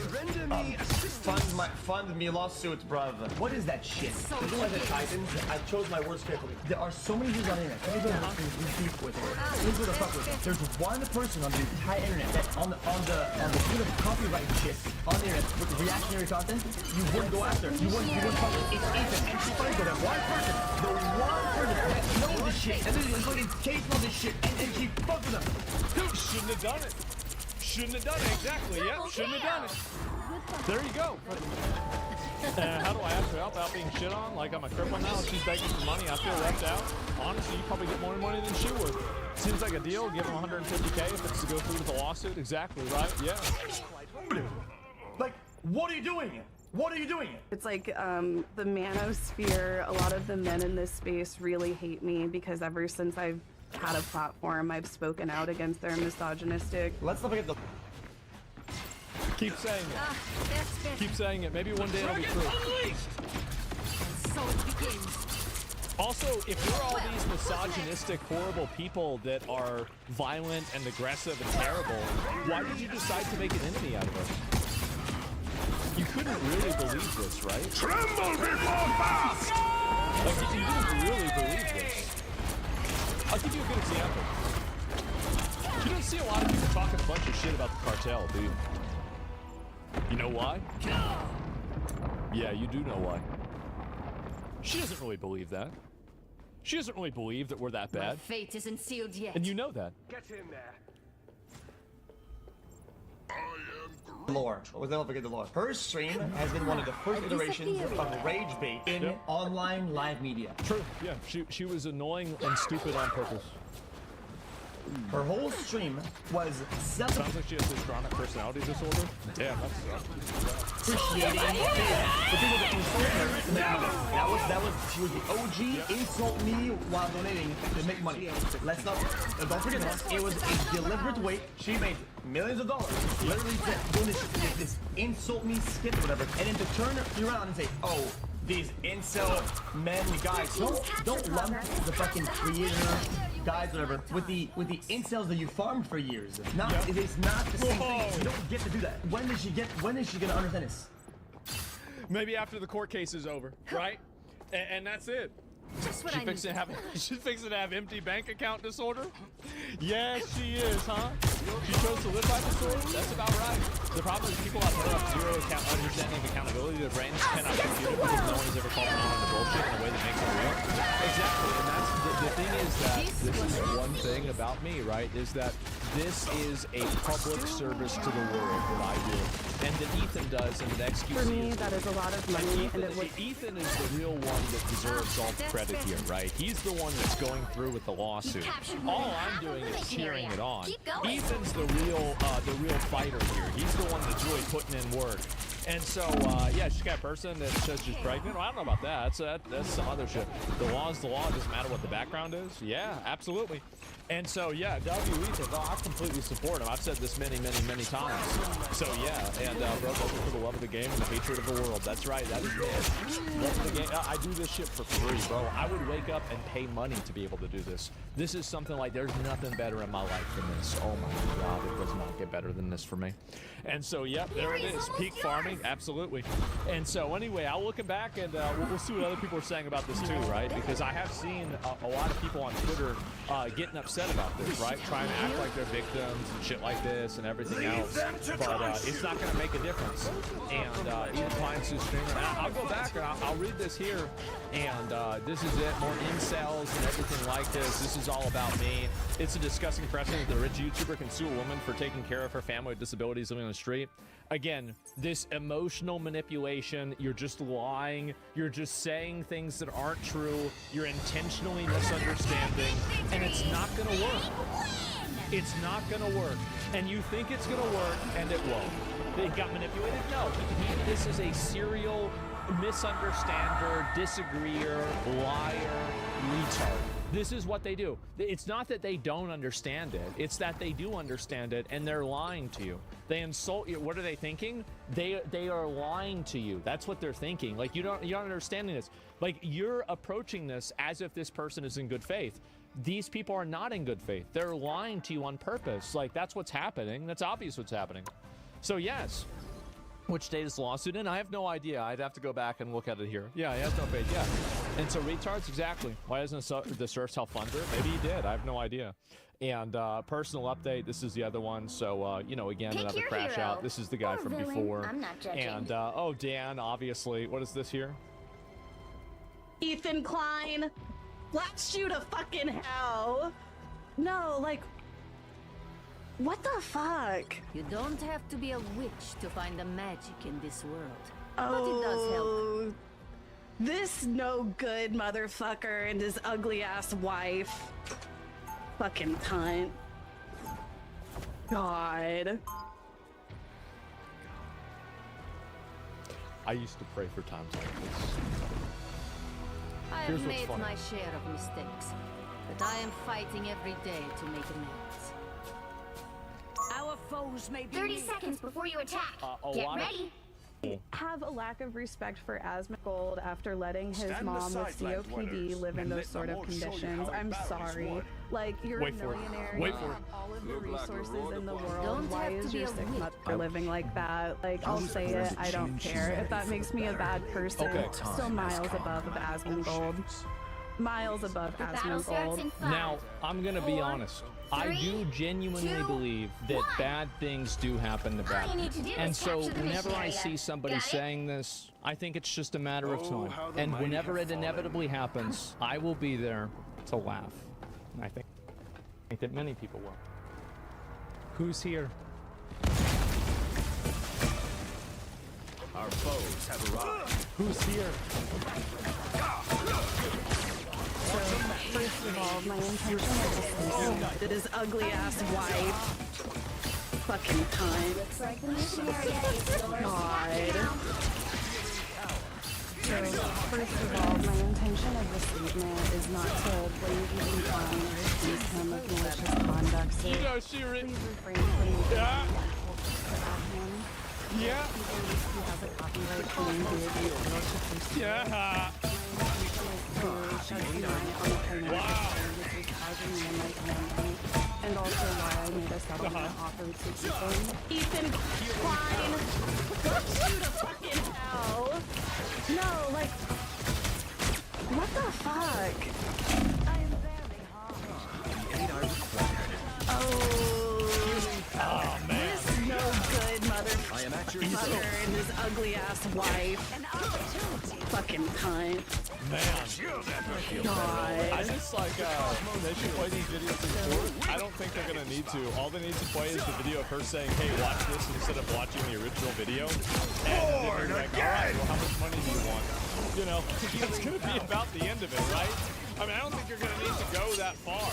fund me lawsuits, bruv. What is that shit? Even like the Titans, I chose my words carefully. There are so many views on the internet. Everybody listening we speak with it. Here's what the fuck with it. There's one person on the entire internet that on the field of copyright shit on the internet with reactionary content, you wouldn't go after. You wouldn't fuck with. It's Ethan. And she's funny, that one person, the one person that knows this shit, and then he's fucking case all this shit, and she fucked with them. Dude, shouldn't have done it. Shouldn't have done it, exactly, yep, shouldn't have done it. There you go. How do I ask for help without being shit on? Like I'm a cripple now, she's begging for money, I feel left out. Honestly, you probably get more money than she would. Seems like a deal, give them 150K if it's to go through with the lawsuit, exactly, right? Yeah. Like, what are you doing? What are you doing? It's like the manosphere, a lot of the men in this space really hate me because ever since I've had a platform, I've spoken out against their misogynistic. Let's not forget the. Keep saying it. Keep saying it. Maybe one day it'll be true. So it begins. Also, if you're all these misogynistic, horrible people that are violent and aggressive and terrible, why did you decide to make an enemy out of us? You couldn't really believe this, right? Tremble before fast! Like, you didn't really believe this. I'll give you a good example. You don't see a lot of people talking a bunch of shit about the cartel, do you? You know why? Yeah, you do know why. She doesn't really believe that. She doesn't really believe that we're that My bad. fate isn't sealed yet. And you know that. Get in there. Lore. We'll never forget the lore. Her stream has been one of the first iterations of rage bait in online live media. True. Yeah. She was annoying and stupid on purpose. Her whole stream was Sounds like she has chronic personality disorder. Damn, that's appreciating the people that insult her to make money. That was she was the OG insult me while donating to make money. Let's not don't forget this. It was a deliberate way. She made millions of dollars literally doing this insult me skit or whatever, and then to turn around and say, oh, these incel men guys, don't lump the fucking creator guys, whatever, with the incels that you farmed for years. It is not the same thing. You don't get to do that. When is she gonna understand this? Maybe after the court case is over, right? And that's it. She's fixing to have empty bank account disorder? Yes, she is, huh? She chose to live by disorder? That's about right. The problem is people out there have zero understanding of accountability. Their brains cannot compute it because no one has ever called them out on the bullshit in a way that makes it real. Exactly, and that's the thing is that this is one thing about me, right? Is that this is a public service to the world that I do, and that Ethan does, and that XQC For me, that is a lot of money, and it would. Ethan is the real one that deserves all the credit here, right? He's the one that's going through with the lawsuit. All I'm doing is cheering it on. Ethan's the real fighter here. He's the one that's really putting in work. And so, yeah, she's got a person that says she's pregnant. Well, I don't know about that. That's some other shit. The law is the law. It doesn't matter what the background is. Yeah, absolutely. And so, yeah, W. Ethan, I completely support him. I've said this many, many, many times. So, yeah, and bro, for the love of the game and the hatred of the world. That's right. That is it. Love of the game. I do this shit for free, bro. I would wake up and pay money to be able to do this. This is something like there's nothing better in my life than this. Oh my God, it does not get better than this for me. And so, yep, there it is. Peak farming, absolutely. And so, anyway, I'll look back and we'll see what other people are saying about this too, right? Because I have seen a lot of people on Twitter getting upset about this, right? Trying to act like they're victims and shit like this and everything else. But it's not going to make a difference. And even clients who stream, I'll go back and I'll read this here. And this is it. More incels and everything like this. This is all about me. It's a disgusting precedent that a rich YouTuber can sue a woman for taking care of her family with disabilities living on the street. Again, this emotional manipulation, you're just lying, you're just saying things that aren't true, you're intentionally misunderstanding, and it's not gonna work. It's not gonna work. And you think it's gonna work, and it won't. They got manipulated? No. This is a serial misunderstander, disagreeer, liar, retard. This is what they do. It's not that they don't understand it. It's that they do understand it and they're lying to you. They insult you. What are they thinking? They are lying to you. That's what they're thinking. Like you're not understanding this. Like you're approaching this as if this person is in good faith. These people are not in good faith. They're lying to you on purpose. Like that's what's happening. That's obvious what's happening. So yes. Which state is the lawsuit in? I have no idea. I'd have to go back and look at it here. Yeah, he has no faith. Yeah. And so retards, exactly. Why doesn't the Surf self-fund her? Maybe he did. I have no idea. And personal update. This is the other one. So, you know, again, another crash hero. out. This is the guy from Villain. before. I'm not judging. And, oh, Dan, obviously. What is this here? Ethan Klein, blast you to fucking hell. No, like, what the fuck? You don't have to be a witch to find the magic in this world. But it does help. This no good motherfucker and his ugly ass wife. Fucking cunt. God. I used to pray for times like this. I Here's have what's made funny. my share of mistakes, but I am fighting every day to make amends. Our foes may be 30 seconds before you attack. A Get lot of- ready. Have a lack of respect for Asmongold after letting his Stand mom with aside, COPD Landwellers, live in and those let the sort of Lord show you conditions. how I'm it sorry. values Like, you're Wait a for it. millionaire. Wait You for it. have all of the Look like a resources road in the upon- world. Don't Why have to is be your a sick witch. mother living like that? Like, I'll Who's say going it. to I don't change care. If that humanity makes for me a the bad better? person, Okay. still Time miles has come. above Asmongold. Miles above The battle starts in Asmongold. 5. Now, I'm going to be 4, honest. I 3, do genuinely 2, believe that 1. bad things do happen to bad All you need people. to do And is so capture the whenever I mission see area. somebody Got it? saying this, I think it's just a matter of Oh, time. how the And mighty whenever have it inevitably happens, I will be there to laugh. And I think that many people will. Who's here? Our foes have arrived. Who's here? First of all, my intention was to his ugly ass wife. Fucking cunt. Looks like the mission area is yours. God. So, first of all, my intention of this statement is not to blame Ethan Klein or accuse him of malicious conduct. So You know, she please refrain from making Yeah. about him. Yeah. He believes he has a copyright claim due to the malicious pursuit. Yeah. To shed some light on the financial services causing me and my family, and also why I made a settlement offer to Ethan Klein. Shoot a fucking hell. No, like, what the fuck? I am very hard. Oh, this no good I am at your mother and his ugly ass wife. An opportunity. Fucking cunt. Man. God. I just like, they should play these videos in court. I don't think they're gonna need to. All they need to play is the video of her saying, hey, watch this instead of watching the original video. And they're like, all right, well, how much money do you want? You know, it's gonna be about the end of it, right? I mean, I don't think you're gonna need to go that far.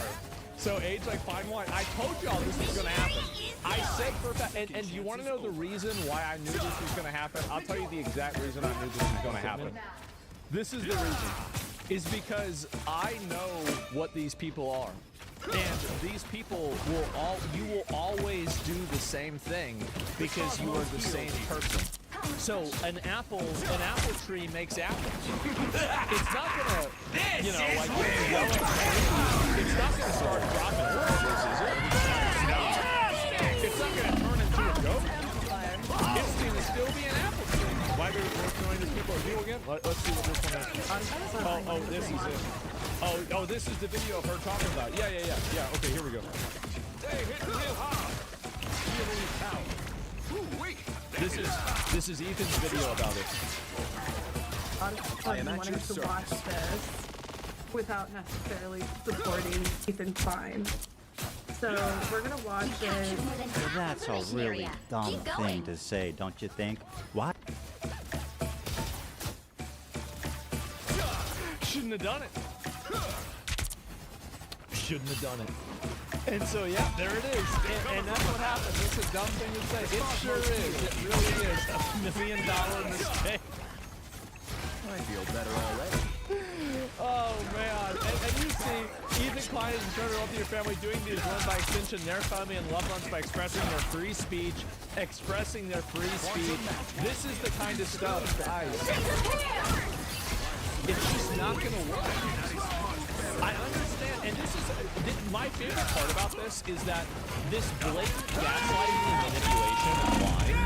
So age like fine wine. I told y'all this was gonna happen. I said for a fact, and you wanna know the reason why I knew this was gonna happen? I'll tell you the exact reason I knew this was gonna happen. This is the reason. Is because I know what these people are. And these people you will always do the same thing because you are the same person. So an apple tree makes apples. It's not gonna, you know, like when you yell at it, it's not gonna start dropping oranges, is it? No. It's not gonna turn into a goat. It's gonna still be an apple tree. Why are we throwing these people a deal again? Let's see what this one is. Oh, this is it. Oh, this is the video of her talking about it. Yeah. Okay, here we go. They hit real hard. Healing power. Ooh-wee. This is Ethan's video about it. I am at your to watch service. this without necessarily supporting Ethan Klein. So we're gonna watch it. Well, that's a Mission really area. dumb Keep thing going. to say, don't you think? What? Shouldn't have done it. Shouldn't have done it. And so, yeah, there it is. And that's what happened. It's a dumb thing to say. It sure is. It really is a $1 million mistake. I feel better already. Oh, man. And you see, This client is ensuring the wealth of your family, doing these ones by extension, their family and loved ones by expressing their free speech. This is the kind of stuff, guys. It's just not gonna work. I understand, and this is my favorite part about this is that this blatant gaslighting and manipulation of lying.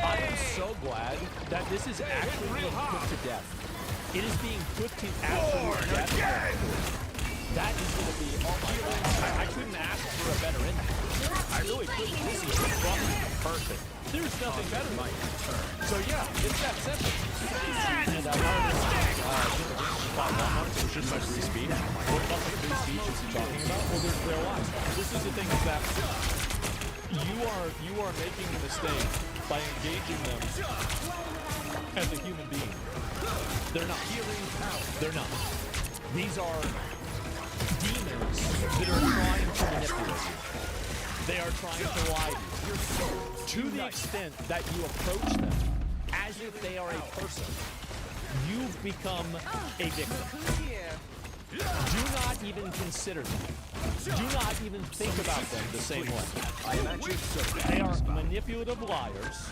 I am so glad that this is actually being put to death. It is being put to absolute death. That is going to be, oh my god, I couldn't ask for a better ending. I really couldn't. This is fucking perfect. There's nothing better than it. So yeah, it's that simple. And it was just my free speech. What fucking free speech is he talking about? Well, there's their lives. This is the thing is that you are making a mistake by engaging them as a human being. They're not. They're not. These are demons that are trying to manipulate you. They are trying to lie to you. To the extent that you approach them as if they are a person, you've become a victim. Do not even consider them. Do not even think about them the same way. They are manipulative liars.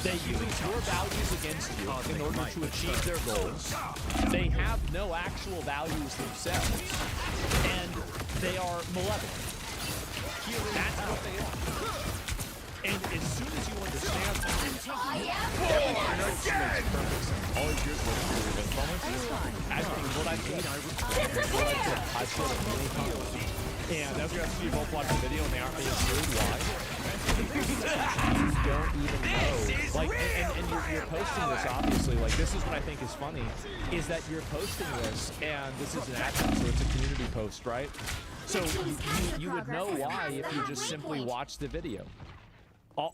They use your values against you in order to achieve their goals. They have no actual values themselves. And they are malevolent. That's what they are. And as soon as you understand that, everything else makes perfect sense. All of yours was your influence. Actually, what I mean, I said it many times. And as you guys both watch the video and they aren't being screwed, why? You don't even know. Like, and you're posting this, obviously. Like, this is what I think is funny, is that you're posting this, and this is an admin, so it's a community post, right? So you would know why if you just simply watch the video.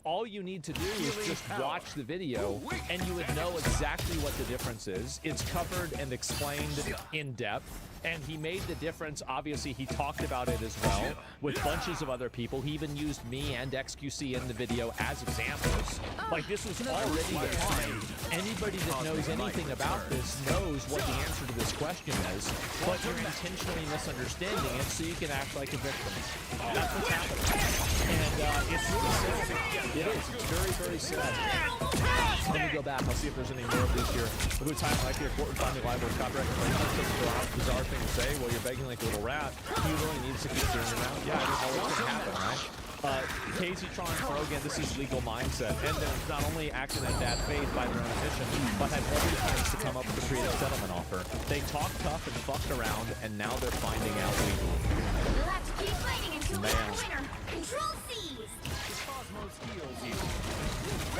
All you need to do is just watch the video, and you would know exactly what the difference is. It's covered and explained in depth, and he made the difference. Obviously, he talked about it as well with bunches of other people. He even used me and XQC in the video as examples. Like, this was already defined. Anybody that knows anything about this knows what the answer to this question is, but you're intentionally misunderstanding it so you can act like a victim. That's what's happening. And it's really sad. It is. It's very, very sad. Let me go back. I'll see if there's any more of these here. Every time I hear court and find me liable with copyright, it's a bizarre thing to say. Well, you're begging like a little rat. He really needs to keep doing it now. Yeah, I didn't know what's going to happen, right? KZTron Pro, again, this is legal mindset. And then not only acting in bad faith by their own admission, but had every chance to come up with a creative settlement offer. They talked tough and fucked around, and now they're finding out legally. We'll have to keep fighting until we have a winner. Control C's.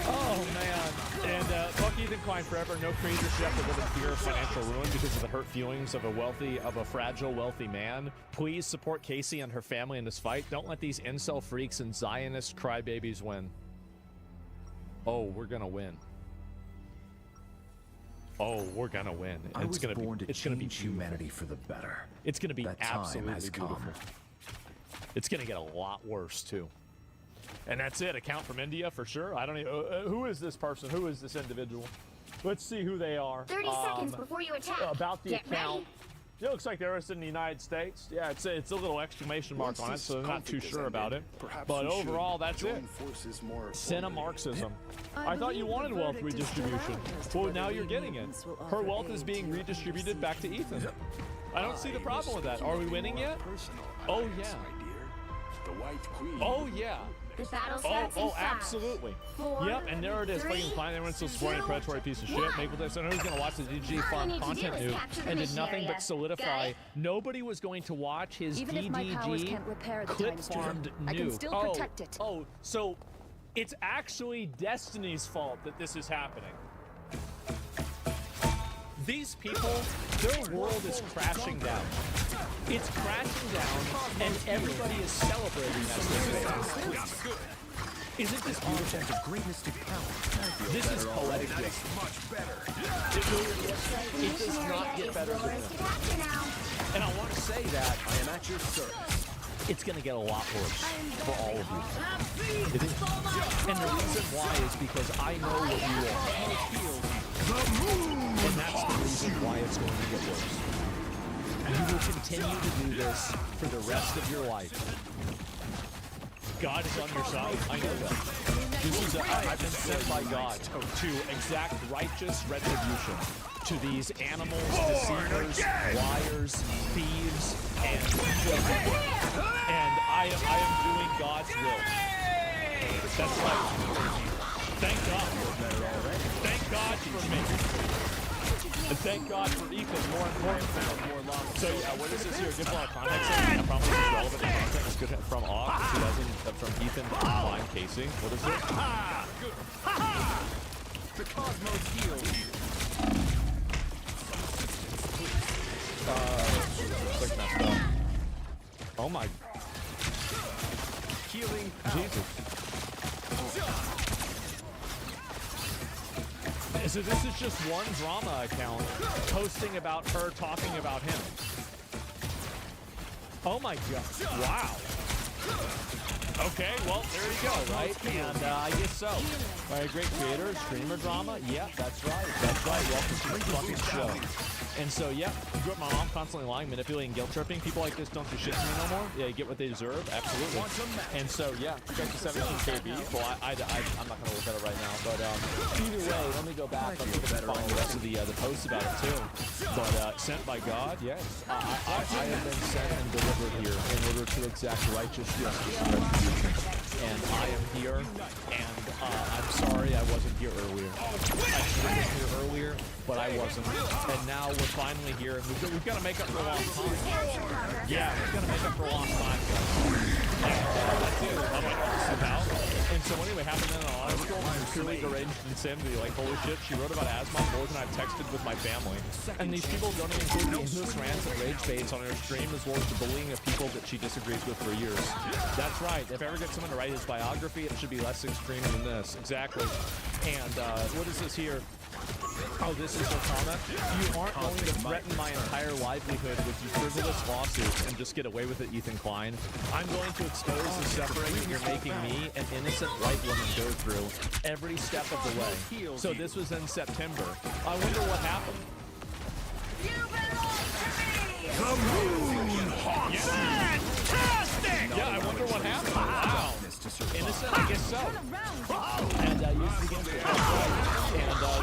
Oh man, and fuck Ethan Klein forever. No creator should have to live in fear of financial ruin because of the hurt feelings of a fragile, wealthy man. Please support Casey and her family in this fight. Don't let these incel freaks and Zionist crybabies win. Oh, we're gonna win. Oh, we're gonna win. I was born to it's gonna be humanity for the better. It's gonna be that time absolutely has beautiful. come. It's gonna get a lot worse too. And that's it. Account from India for sure. I don't even. Who is this person? Who is this individual? Let's see who they are. 30 seconds before you attack. About the Get account. Ready. It looks like they're in the United States. Yeah, it's a little exclamation mark on it, so I'm not too sure about it. But overall, that's it. Cinna Marxism. I thought you wanted wealth redistribution. Well, now you're getting it. Her wealth is being redistributed back to Ethan. I don't see the problem with that. Are we winning yet? Oh yeah. Oh yeah. The battle starts in 5, absolutely. 4, yep, and there it is. 3, Fucking fine. Everyone's still supporting a predatory piece of shit. Maple Day Center, who's going to watch the DDG Farm content new and did nothing but solidify. Nobody was going to watch his DDG clip farmed new. I can still protect it. Oh, so it's actually Destiny's fault that this is happening. These people, their world is crashing down. It's crashing down, and everybody is celebrating as they fail. Isn't this beautiful? The greatest power. This is poetic. It does not get better than this. And I want to say that I am at your service. It's going to get a lot worse for all of you. It is. And the reason why is because I know what you are. And that's the reason why it's going to get worse. You will continue to do this for the rest of your life. God is on your side. I know that. This is I've been sent by God to exact righteous retribution to these animals, deceivers, liars, thieves, and children. And I am doing God's will. That's right. Thank God. Thank God for me. And thank God for Ethan, more important. So yeah, what is this here? Gives a lot of context. I promise it's relevant context. Good from Aug 2000, from Ethan Klein Casing. What is it? The cosmos heals. Looks like messed up. Oh my. Healing. Jesus. So this is just one drama account posting about her talking about him. Oh my God. Wow. Okay, well, there you go, right? And I guess so. By a great creator, streamer drama? Yeah, that's right. That's right. Welcome to the fucking show. And so, yeah, I grew up my mom constantly lying, manipulating, guilt tripping. People like this don't do shit to me no more. Yeah, you get what they deserve. Absolutely. And so, yeah, check the 17 KB. Well, I'm not going to look at it right now. But either way, let me go back. I'll look at the rest of the posts about it, too. But sent by God, yes. I have been sent and delivered here in order to exact righteous justice and retribution. And I am here, and I'm sorry I wasn't here earlier. I should have been here earlier, but I wasn't. And now we're finally here, and we've got to make up for lost time. Yeah, we've got to make up for lost time, guys. That's it. How do I know this about? And so anyway, happened in an article, truly deranged insanity. Like, holy shit, she wrote about asthma more than I've texted with my family. And these people don't even include the endless rants and rage baits on her stream, as well as the bullying of people that she disagrees with for years. That's right. If I ever get someone to write his biography, it should be less extreme than this. Exactly. And what is this here? Oh, this is her comment. You aren't going to threaten my entire livelihood with these frivolous lawsuits and just get away with it, Ethan Klein. I'm going to expose the suffering that you're making me, an innocent white woman, go through every step of the way. So this was in September. I wonder what happened. The moon haunts me. Fantastic! Yeah, I wonder what happened. Wow. Innocent, I guess so. And you begin to and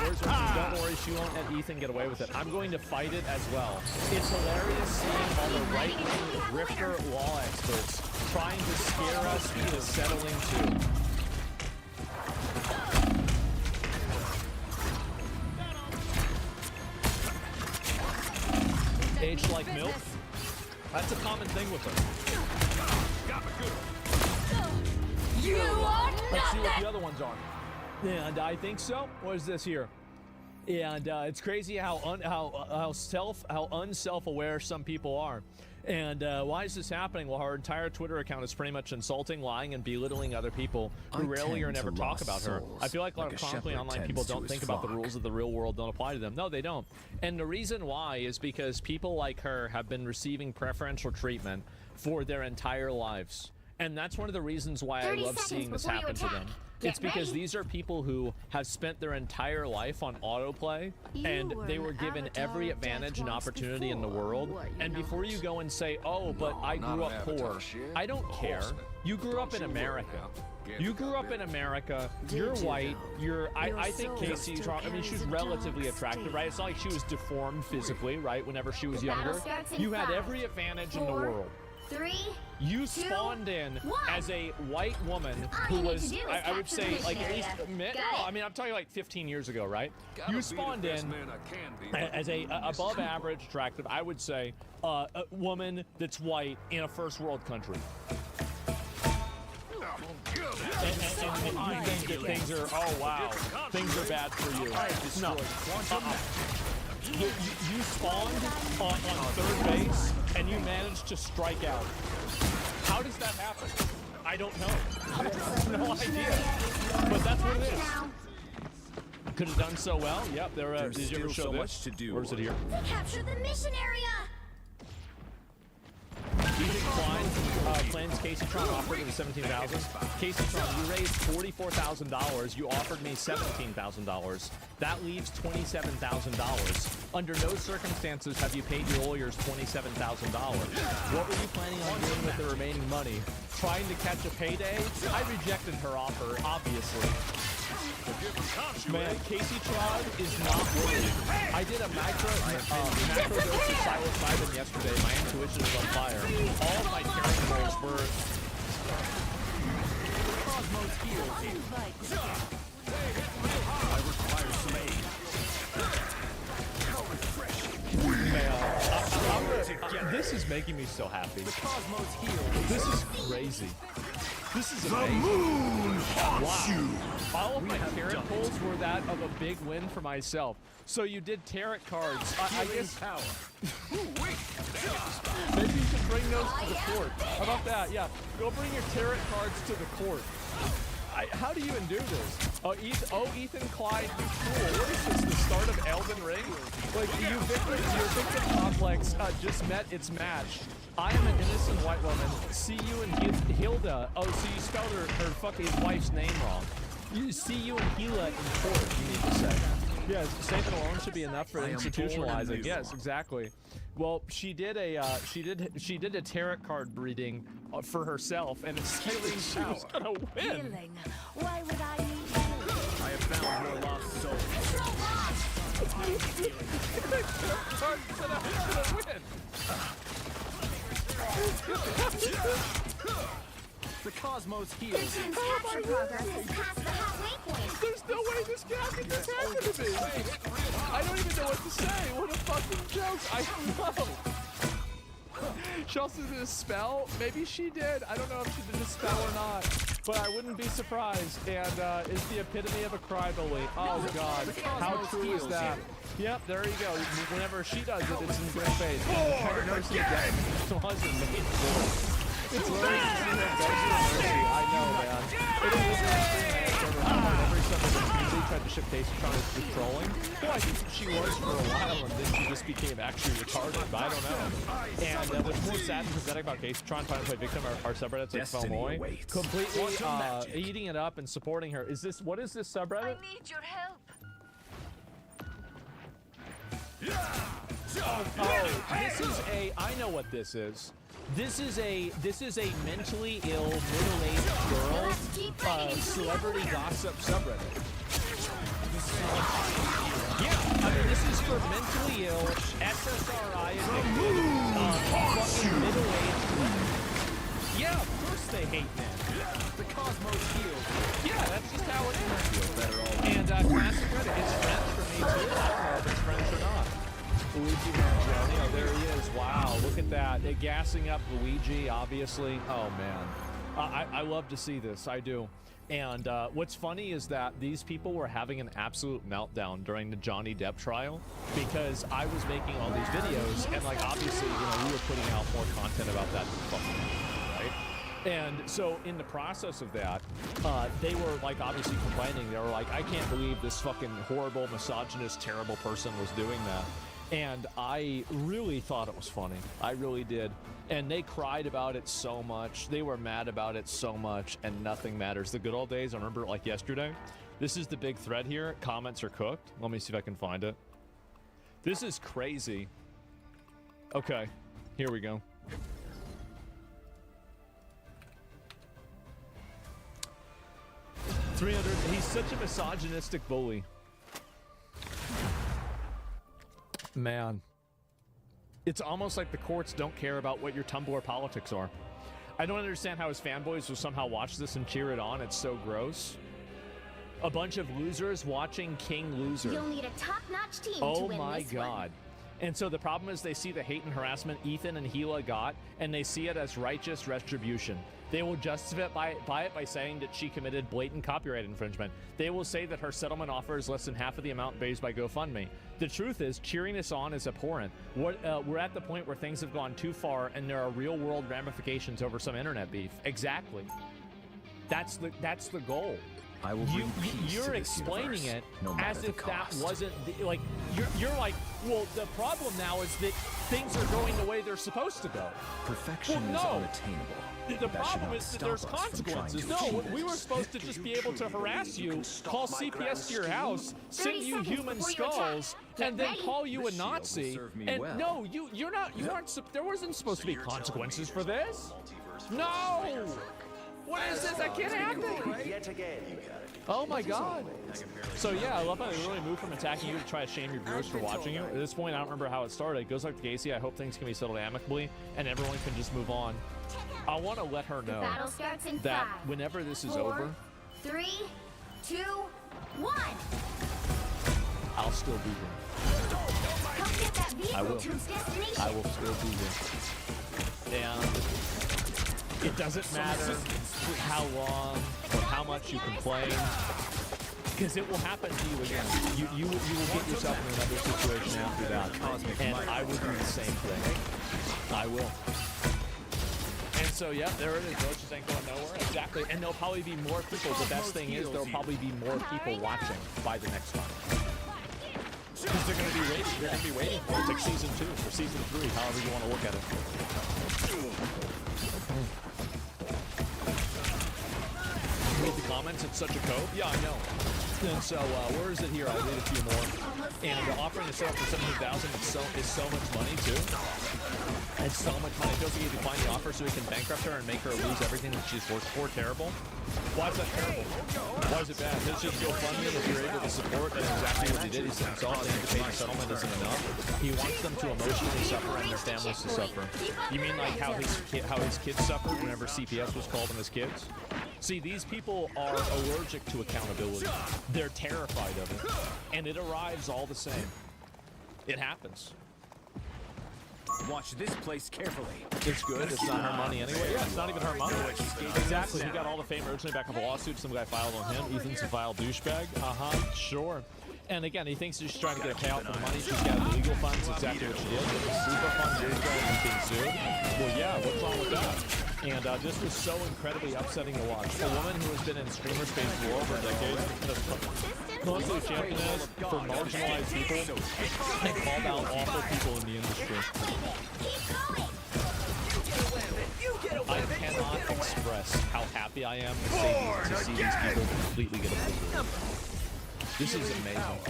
where's her? Don't worry, she won't let Ethan get away with it. I'm going to fight it as well. It's hilarious seeing all the right-wing grifter law experts trying to scare us into settling too. Aged like milk? That's a common thing with her. You are Let's see what the other ones are. And I think so. What is this here? And it's crazy how unself-aware some people are. And why is this happening? Well, her entire Twitter account is pretty much insulting, lying, and belittling other people who rarely or never talk about her. I feel like a lot of chronically online people don't think about the rules of the real world, don't apply to them. No, they don't. And the reason why is because people like her have been receiving preferential treatment for their entire lives. And that's one of the reasons why I love seeing this happen to them. It's because these are people who have spent their entire life on autoplay, and they were given every advantage and opportunity in the world. And before you go and say, oh, but I grew up poor, I don't care. You grew up in America. You grew up in America. You're white. I think Casey, I mean, she's relatively attractive, right? It's not like she was deformed physically, right? Whenever she was younger. You had every advantage in the world. 3, you spawned in as a white woman who was, I would say, like at least, I mean, I'm talking like 15 years ago, right? You spawned in as a above average attractive, I would say, a woman that's white in a first world country. And you think that things are, oh wow, things are bad for you. No. You spawned on third base and you managed to strike out. How does that happen? I don't know. I have no idea. But that's what it is. Could have done so well. Yep, did you ever show this? Or is it here? We captured the mission area! Ethan Klein wins. Casey Tron offered me $17,000. Casey Tron, you raised $44,000. You offered me $17,000. That leaves $27,000. Under no circumstances have you paid your lawyers $27,000. What were you planning on doing with the remaining money? Trying to catch a payday? I rejected her offer, obviously. Man, Casey Tron is not worth. I did a macro dose of Silent Vibin yesterday. My intuition is on fire. All of my carrying rolls were. Cosmos heals. I require some aid. How refreshing. Man, this is making me so happy. The Cosmos heals. This is crazy. This is amazing. The moon haunts you. All of my tarot pulls were that of a big win for myself. So you did tarot cards. I guess. Power. Maybe you should bring those to the court. How about that? Yeah. Go bring your tarot cards to the court. How do you even do this? Ethan Clyde, you fool. What is this, the start of Elden Ring? Like, your victim complex just met its match. I am an innocent white woman. See you and Hilda. Oh, so you spelled her fucking wife's name wrong. You see you and Hila in court, you need to say. Yeah, saving alone should be enough for institutionalizing. Yes, exactly. Well, she did a tarot card reading for herself, and it's saying she was gonna win. Healing. Why would I need healing? I have found your lost soul. Card said I was gonna win. The Cosmos heals. Capture progress has passed the halfway point. There's no way this happened to me. I don't even know what to say. What a fucking joke. I don't know. She also did a spell. Maybe she did. I don't know if she did a spell or not. But I wouldn't be surprised. And it's the epitome of a crybaby. Oh, God. How true is that? Yep, there you go. Whenever she does it, it's in great faith. It's literally I know, man. It is every summer the community tried to ship Casey Tron as just trolling. Well, I think she was for a while, and then she just became actually retarded, but I don't know. And what's more sad and pathetic about Casey Tron trying to play victim are subreddits like Felmoy, completely eating it up and supporting her. What is this subreddit? I need your help. This is I know what this is. This is a mentally ill, middle-aged girl, celebrity gossip subreddit. Yeah, I mean, this is for mentally ill, SSRI addicted, fucking middle-aged women. Yeah, of course they hate men. The Cosmos heals. Yeah, that's just how it is. And classic Reddit, it's friends for me too. I don't know if it's friends or not. Luigi Mangione, oh, there he is. Wow, look at that. They're gassing up Luigi, obviously. Oh, man. I love to see this. I do. And what's funny is that these people were having an absolute meltdown during the Johnny Depp trial because I was making all these videos and, like, obviously, you know, we were putting out more content about that fucking right? And so in the process of that, they were, like, obviously complaining. They were like, I can't believe this fucking horrible, misogynist, terrible person was doing that. And I really thought it was funny. I really did. And they cried about it so much. They were mad about it so much, and nothing matters. The good old days, I remember like yesterday. This is the big thread here. Comments are cooked. Let me see if I can find it. This is crazy. Okay, here we go. He's such a misogynistic bully. Man, it's almost like the courts don't care about what your Tumblr politics are. I don't understand how his fanboys will somehow watch this and cheer it on. It's so gross. A bunch of losers watching King Loser. You'll need a top-notch team to win this one. Oh my God. And so the problem is they see the hate and harassment Ethan and Hila got, and they see it as righteous retribution. They will justify it by saying that she committed blatant copyright infringement. They will say that her settlement offer is less than half of the amount raised by GoFundMe. The truth is, cheering this on is abhorrent. We're at the point where things have gone too far, and there are real-world ramifications over some internet beef. Exactly. That's the goal. I will bring peace to you're this explaining universe, it no matter as the if that cost. wasn't like you're like, well, the problem now is that things are going the way they're supposed to go. Perfection Well, is no. unattainable. The That should problem not is that stop there's us from trying consequences. to No, achieve we it. were supposed to just be able to harass you, call CPS to your house, send 30 you seconds human before you attack. skulls, Get and then ready. call you a This shield will Nazi. serve me And well. no, you aren't. There wasn't supposed to be consequences for this. No. What is this? That can't happen. Yet again. Oh my god. So yeah, I love how they really moved from attacking you to try to shame your viewers for watching you. At this point, I don't remember how it started. It goes like to Casey. I hope things can be settled amicably and everyone can just move on. I want to let her know Battle starts in that 5, whenever this is 4, over, 3, 2, 1. I'll still be here. Come get that I will. vehicle to its destination. I will still be here. And it doesn't matter how long or how much you complain, because it will happen to you again. You will get yourself in another situation after that, and I will do the same thing. I will. And so, yeah, there it is. Roaches ain't going nowhere. Exactly. And there'll probably be more people. The best thing is there'll probably be more people watching by the next time. Because they're going to be waiting. They're going to be waiting for it. It's like season 2 or season 3, however you want to look at it. Read the comments. It's such a code. Yeah, I know. And so, where is it here? I'll read a few more. And offering to sell for $17,000 is so much money too. It's so much money. Feels like he declined the offer so he can bankrupt her and make her lose everything that she's worked for. Terrible. Why is that terrible? Why is it bad? It's just GoFundMe, and if you're able to support, that's exactly what he did. He said himself saying to pay the settlement isn't enough. He wants them to emotionally suffer and their families to suffer. You mean like how his kids suffered whenever CPS was called on his kids? See, these people are allergic to accountability. They're terrified of it. And it arrives all the same. It happens. Watch this place carefully. It's good. It's not her money anyway. Yeah, it's not even her money. Exactly. He got all the fame originally back of a lawsuit. Some guy filed on him. Ethan's a vile douchebag. Sure. And again, he thinks she's trying to get a payout for the money. She's got legal funds. Exactly what she did. But the super fund douchebag is being sued. Well, yeah. What's wrong with that? And this was so incredibly upsetting to watch. A woman who has been in streamer space for over a decade, mostly championess for marginalized people, and called out awful people in the industry. I cannot express how happy I am to see these people completely get obliterated. This is amazing.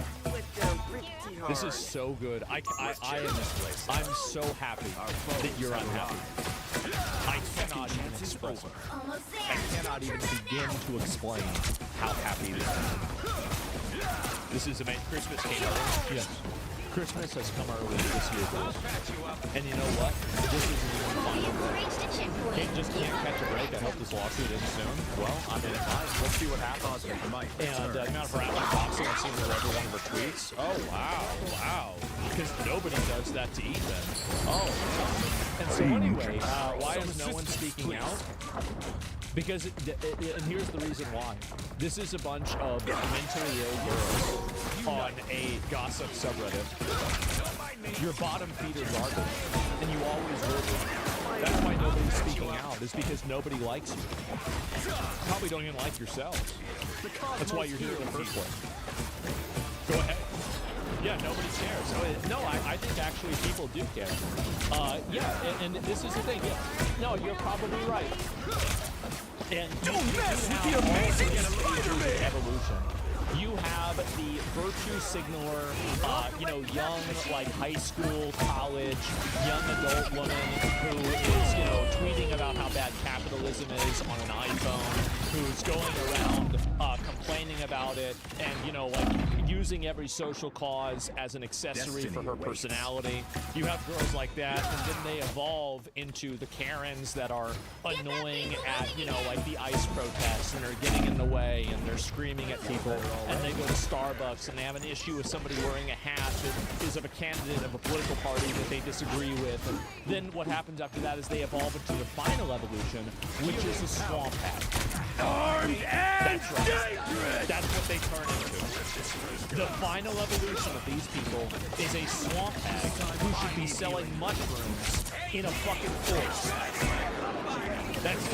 This is so good. I'm so happy that you're unhappy. I cannot even express it. I cannot even begin to explain how happy this is. This is amazing. Christmas came early. Yes. Christmas has come early this year, boys. And you know what? This isn't even final. Can't catch a break. I hope this lawsuit ends soon. Well, I mean, it might. Let's see what happens. And the amount of Bradley boxing I've seen with every one of her tweets. Oh, wow. Because nobody does that to Ethan. Oh. And so anyway, why is no one speaking out? Because, and here's the reason why. This is a bunch of mentally ill girls on a gossip subreddit. Your bottom feed are garbage, and you always will be. That's why nobody's speaking out, is because nobody likes you. Probably don't even like yourselves. That's why you're here in the first place. Go ahead. Yeah, nobody cares. No, I think actually people do care. Yeah, and this is the thing. Yeah. No, you're probably right. And don't mess with the amazing Spider-Man evolution. You have the virtue signaler, young, like high school, college, young adult woman who is, tweeting about how bad capitalism is on an iPhone, who's going around complaining about it and, using every social cause as an accessory for her personality. You have girls like that, and then they evolve into the Karens that are annoying at, the ICE protests and are getting in the way and they're screaming at people. And they go to Starbucks and they have an issue with somebody wearing a hat that is of a candidate of a political party that they disagree with. And then what happens after that is they evolve into the final evolution, which is a swamp hat. Armed and dangerous! That's what they turn into. The final evolution of these people is a swamp hag who should be selling mushrooms in a fucking forest. That's it.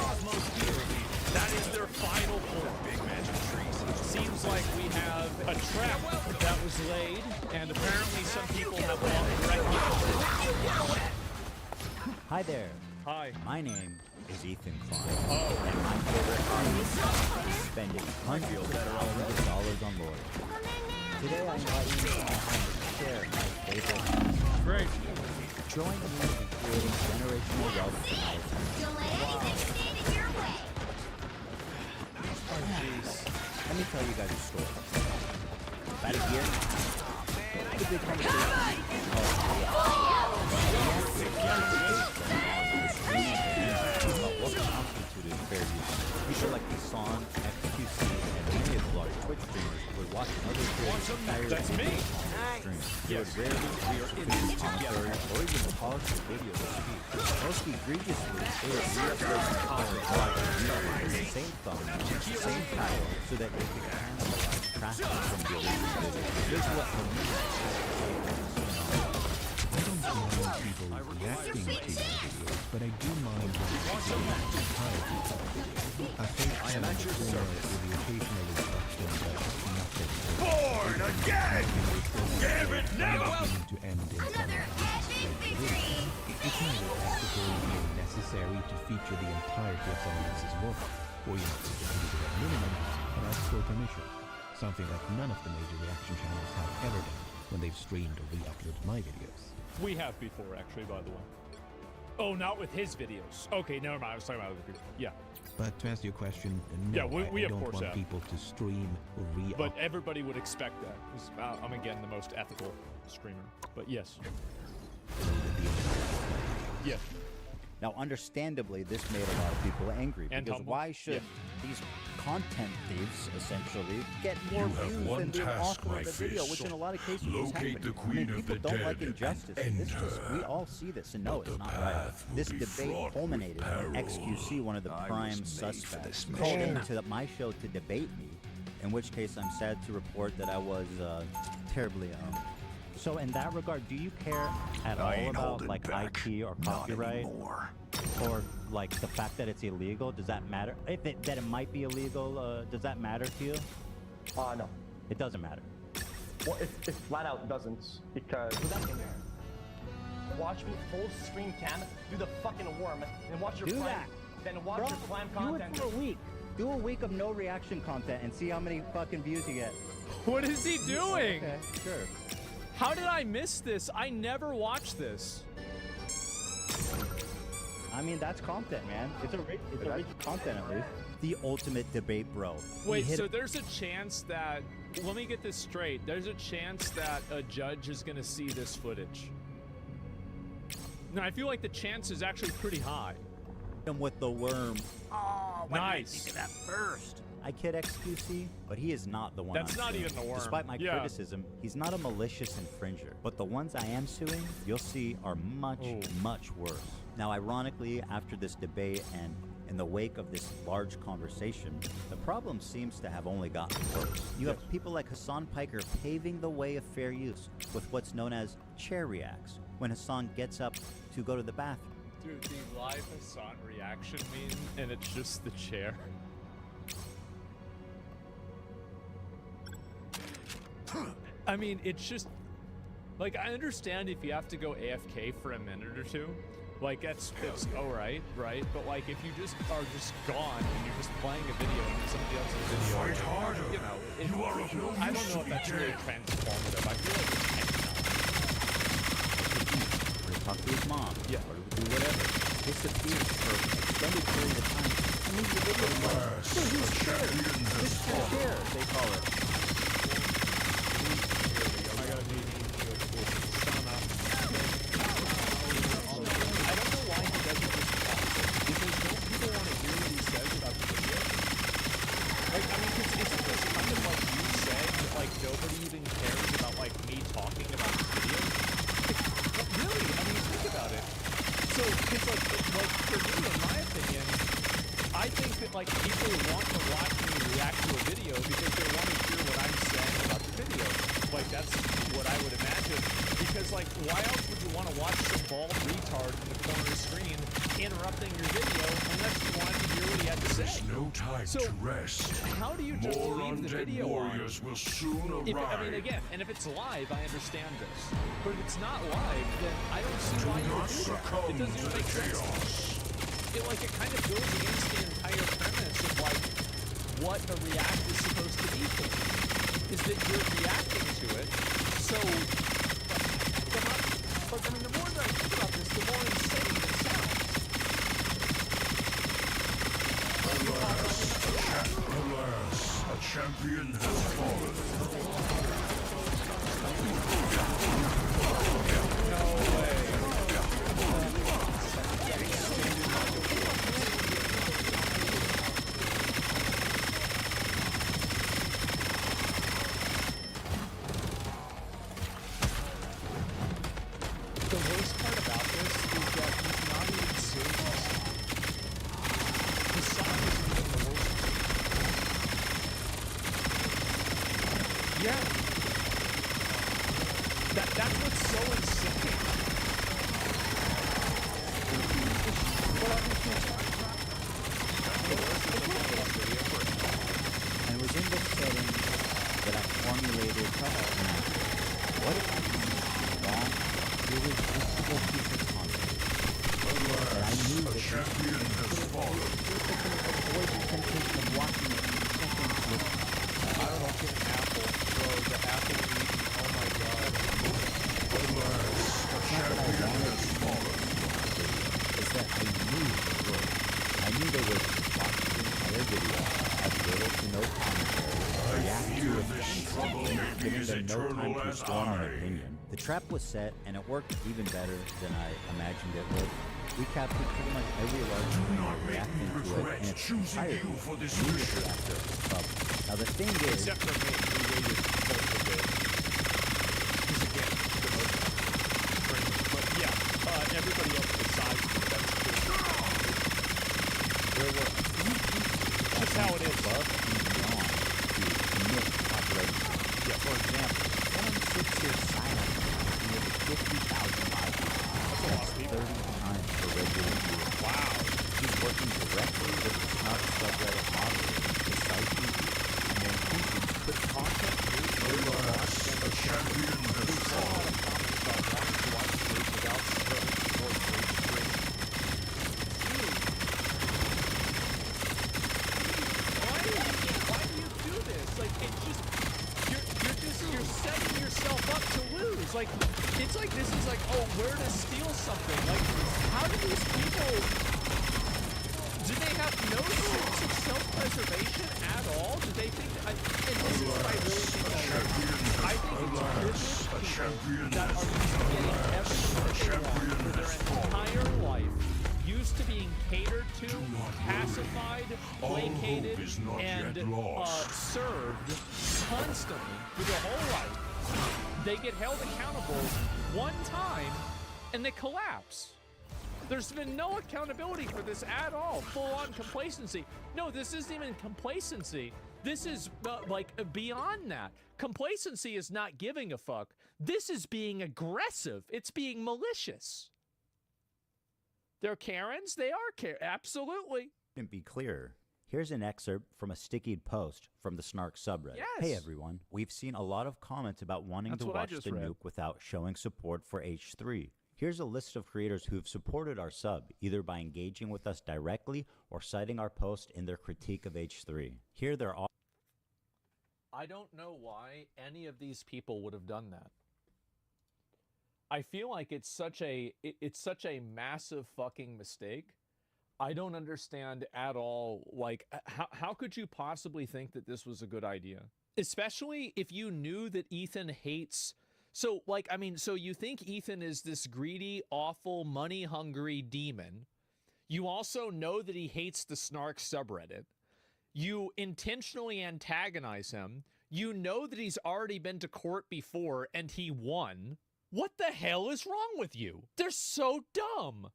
That is their final form. Big magic trees. seems like we have a trap that was laid, and apparently some people have lost recognition. Hi there. Hi. My name is Ethan Klein. Oh. And my favorite hobby is spending hundreds of thousands of dollars on lawyers. Today I invite you to my home to share my favorite hobby. Great. Join me in creating generational wealth for my family. Don't let anything stand in your way. Oh, jeez. Let me tell you guys a story. About a year now, the big conversation about what constituted fair use. People like Hassan, XQC, and many of the large Twitch streamers would watch other creators That's me. stream. They would rarely read commentary or even pause the video to speak. Most egregiously, they would re-upload the content in the same phone, the same title, so that they could analyze traffic from the original video. Here's what the people reacting to your videos, but I do mind watching the entire video. I think I am at your service with the occasional instruction that nothing. Born again! Damn it, never! To end in Another epic victory! It's neither practical nor necessary to feature the entirety of someone else's work, or even to do it at minimum, but ask for permission. Something that none of the major reaction channels have ever done when they've streamed or re-uploaded my videos. We have before, actually, by the way. Oh, not with his videos. Okay, never mind. I was talking about other people. Yeah. But to answer your question, no, Yeah, we I of don't course want have. people to stream or re-upload. But everybody would expect that. 'Cause, I'm, again, the most ethical streamer. But yes. Yeah. Now, understandably, this made a lot of people angry. And because humble. why should these content thieves, essentially, get more You have views one than the task, author my of the video, fish. which in a lot of cases is Locate happening. the Queen of people the don't like Dead injustice. and This just, we her. all see this and know But it's the not right. path will This be debate fraught with culminated when peril. XQC, one of the I prime was made for suspects, this called mission. into my show to debate me, in which case I'm sad to report that I was terribly So in that regard, do you care at I all ain't about holding like back. IP or Not copyright? anymore. Or like the fact that it's illegal, does that matter? If it that it might be illegal, does that matter to you? No. It doesn't matter. Well, it flat out doesn't, because watch me full screen cam, do the fucking worm, and watch your Do prime, that. then watch Bro, your prime do it content. for a week. Do a week of no reaction content and see how many fucking views you get. What is he doing? Okay, sure. How did I miss this? I never watched this. I mean, that's content, man. It's original content, at least. The ultimate debate, bro. Wait, so there's a chance that... Let me get this straight. There's a chance that a judge is going to see this footage. No, I feel like the chance is actually pretty high. Him with the worm. Oh, why Nice. did I think of that first? I kid XQC, but he is not the one. That's I'm not suing. even the worm. Despite my Yeah. criticism, he's not a malicious infringer. But the ones I am suing, you'll see, are much, much worse. Now, ironically, after this debate and in the wake of this large conversation, the problem seems to have only gotten worse. You have people like Hassan Piker paving the way of fair use with what's known as chair reacts, when Hassan gets up to go to the bathroom. Dude, the live Hassan reaction meme, and it's just the chair. I mean, it's just... Like, I understand if you have to go AFK for a minute or two. Like, that's alright, right? But, like, if you just are just gone and you're just playing a video and somebody else's video... Fight harder. You know, You are of no I don't use know to if that's be really dead. transformative. I feel like it's Or to talk to his mom. Yeah. Or to do whatever. Disappear for an extended period of time. And leave the video alone. The champion has fallen. Chair, they call it. nobody even cares about like me talking about the video. But really, I mean, think about it. So, it's like for me, in my opinion, I think that like people want to watch me react to a video because they want to hear what I'm saying about the video. Like that's what I would imagine. Because like, why else would you want to watch some bald retard in the corner of the screen interrupting your video unless you wanted to hear what he had to say. There is no time So, to rest. how do you just More leave the undead video warriors on? will soon If, arrive. I mean, again, and if it's live, I understand this. But if it's not live, then I don't see why you would do that. It doesn't even make sense. It kind of goes against the entire premise of like what a react is supposed to be for. Is that you're reacting to it, so but I mean the more that I think about this, the more insane it sounds. Alas, a champion has fallen. No way. The worst part about this is that he's not even serious. The song isn't even the worst part. Yeah. That's what's so insane. And it was in this setting that I formulated what if I can wrong, irresistible piece of content that I knew that champion has fallen. avoid the temptation of watching it in seconds with Fucking apple, bro, the apple eating, oh my god. it's not that I wanted to follow. It's that I knew it would. I knew they would watch the entire video, have little to no commentary, react to it, giving them no time to form an opinion. The trap was set, and it worked even better than I imagined it would. We captured pretty much every large streamer reacting to it in its entirety immediately after it was published. Now the thing is, Except for me, we waited multiple days. Because again, the most friendly. But yeah, everybody else besides me, that's true. there were a few people Just how it is. above and beyond to commit copyright. Yeah, for example, someone sits here silently with nearly 50,000 live views. That's a lot of people. 30 times per regular viewer. Wow. He's working directly with the Snark subreddit moderators, the site reviews, and their intentions put content Alas, a champion has fallen. Why do you do this? Like, it's just, you're setting yourself up to lose. Like, it's like, this is like, oh, where to steal something. Like, how do these people, do they have no sense of self-preservation at all? Do they think, and this is what I really think I think it's privileged people that are used to getting everything that they want for their entire life, used to being catered to, pacified, placated, and served constantly through their whole life. They get held accountable one time, and they collapse. There's been no accountability for this at all. Full-on complacency. No, this isn't even complacency. This is like beyond that. Complacency is not giving a fuck. This is being aggressive. It's being malicious. They're Karens? They are Karens. Absolutely. Couldn't be clearer. Here's an excerpt from a stickied post from the Snark subreddit. Yes. Hey everyone, we've seen a lot of comments about wanting That's to what I watch just the read. nuke without showing support for H3. Here's a list of creators who've supported our sub, either by engaging with us directly or citing our post in their critique of H3. Here they're all. I don't know why any of these people would have done that. I feel like it's such a massive fucking mistake. I don't understand at all. Like, how could you possibly think that this was a good idea? Especially if you knew that Ethan hates. So, like, I mean, so you think Ethan is this greedy, awful, money-hungry demon. You also know that he hates the Snark subreddit. You intentionally antagonize him. You know that he's already been to court before and he won. What the hell is wrong with you? They're so dumb.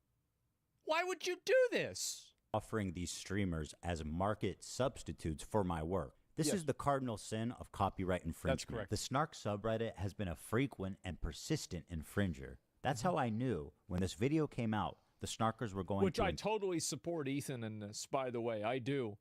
Why would you do this? Offering these streamers as market substitutes for my work. This Yes. is the cardinal sin of copyright infringement. That's correct. The Snark subreddit has been a frequent and persistent infringer. That's how I knew when this video came out the Snarkers were going Which to... I totally support Ethan in this, by the way. I do.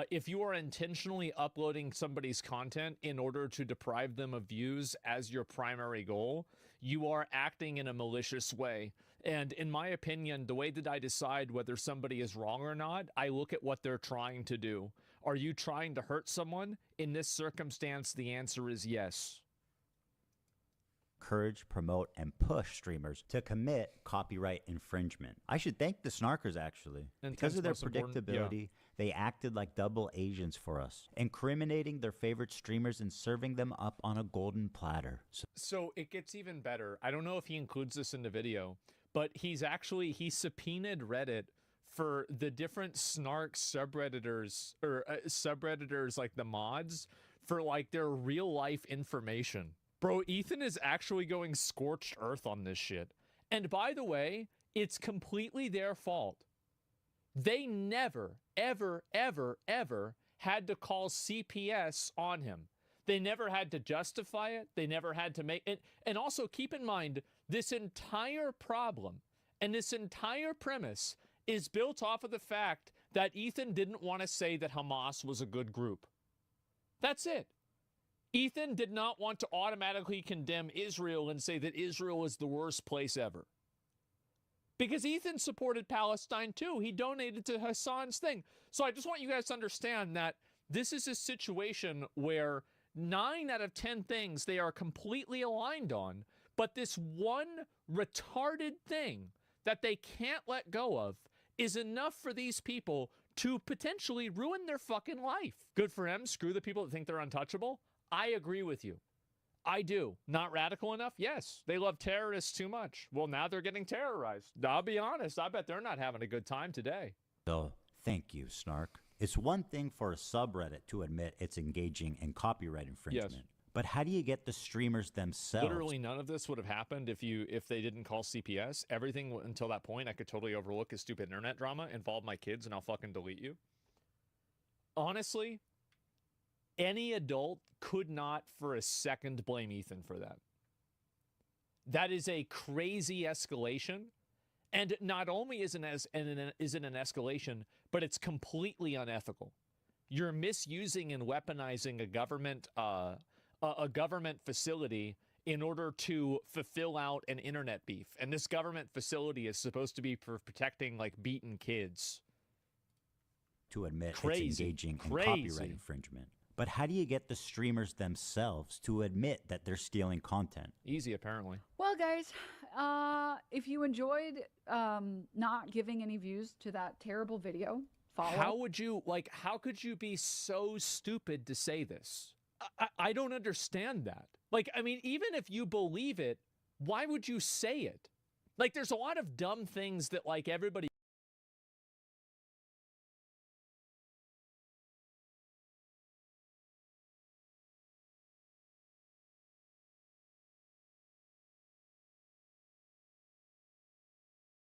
If you are intentionally uploading somebody's content in order to deprive them of views as your primary goal, you are acting in a malicious way. And in my opinion, the way that I decide whether somebody is wrong or not, I look at what they're trying to do. Are you trying to hurt someone? In this circumstance, the answer is yes. encourage, promote, and push streamers to commit copyright infringement. I should thank the Snarkers, actually. Because of their predictability, they acted like double agents for us, incriminating their favorite streamers and serving them up on a golden platter. So it gets even better. I don't know if he includes this in the video, but he subpoenaed Reddit for the different Snark subredditors, or subredditors like the mods, for like their real life information. Bro, Ethan is actually going scorched earth on this shit. And by the way, it's completely their fault. They never, ever, ever, ever had to call CPS on him. They never had to justify it. They never had to make it. And also keep in mind, this entire problem and this entire premise is built off of the fact that Ethan didn't want to say that Hamas was a good group. That's it. Ethan did not want to automatically condemn Israel and say that Israel is the worst place ever. Because Ethan supported Palestine too. He donated to Hassan's thing. So I just want you guys to understand that this is a situation where 9 out of 10 things they are completely aligned on, but this one retarded thing that they can't let go of is enough for these people to potentially ruin their fucking life. Good for him. Screw the people that think they're untouchable. I agree with you. I do. Not radical enough? Yes. They love terrorists too much. Well, now they're getting terrorized. I'll be honest. I bet they're not having a good time today. So, thank you, Snark. It's one thing for a subreddit to admit it's engaging in copyright infringement. Yes. But how do you get the streamers themselves? Literally none of this would have happened if they didn't call CPS. Everything until that point I could totally overlook as stupid internet drama. Involve my kids and I'll fucking delete you. Honestly, any adult could not for a second blame Ethan for that. That is a crazy escalation. And not only is it an escalation, but it's completely unethical. You're misusing and weaponizing a government facility in order to fulfill out an internet beef. And this government facility is supposed to be for protecting like beaten kids. To admit it's engaging in copyright infringement. But how do you get the streamers themselves to admit that they're stealing content? Easy, apparently. Well, guys, if you enjoyed not giving any views to that terrible video, follow. How could you be so stupid to say this? I don't understand that. Like, I mean, even if you believe it, why would you say it? Like, there's a lot of dumb things that, like, everybody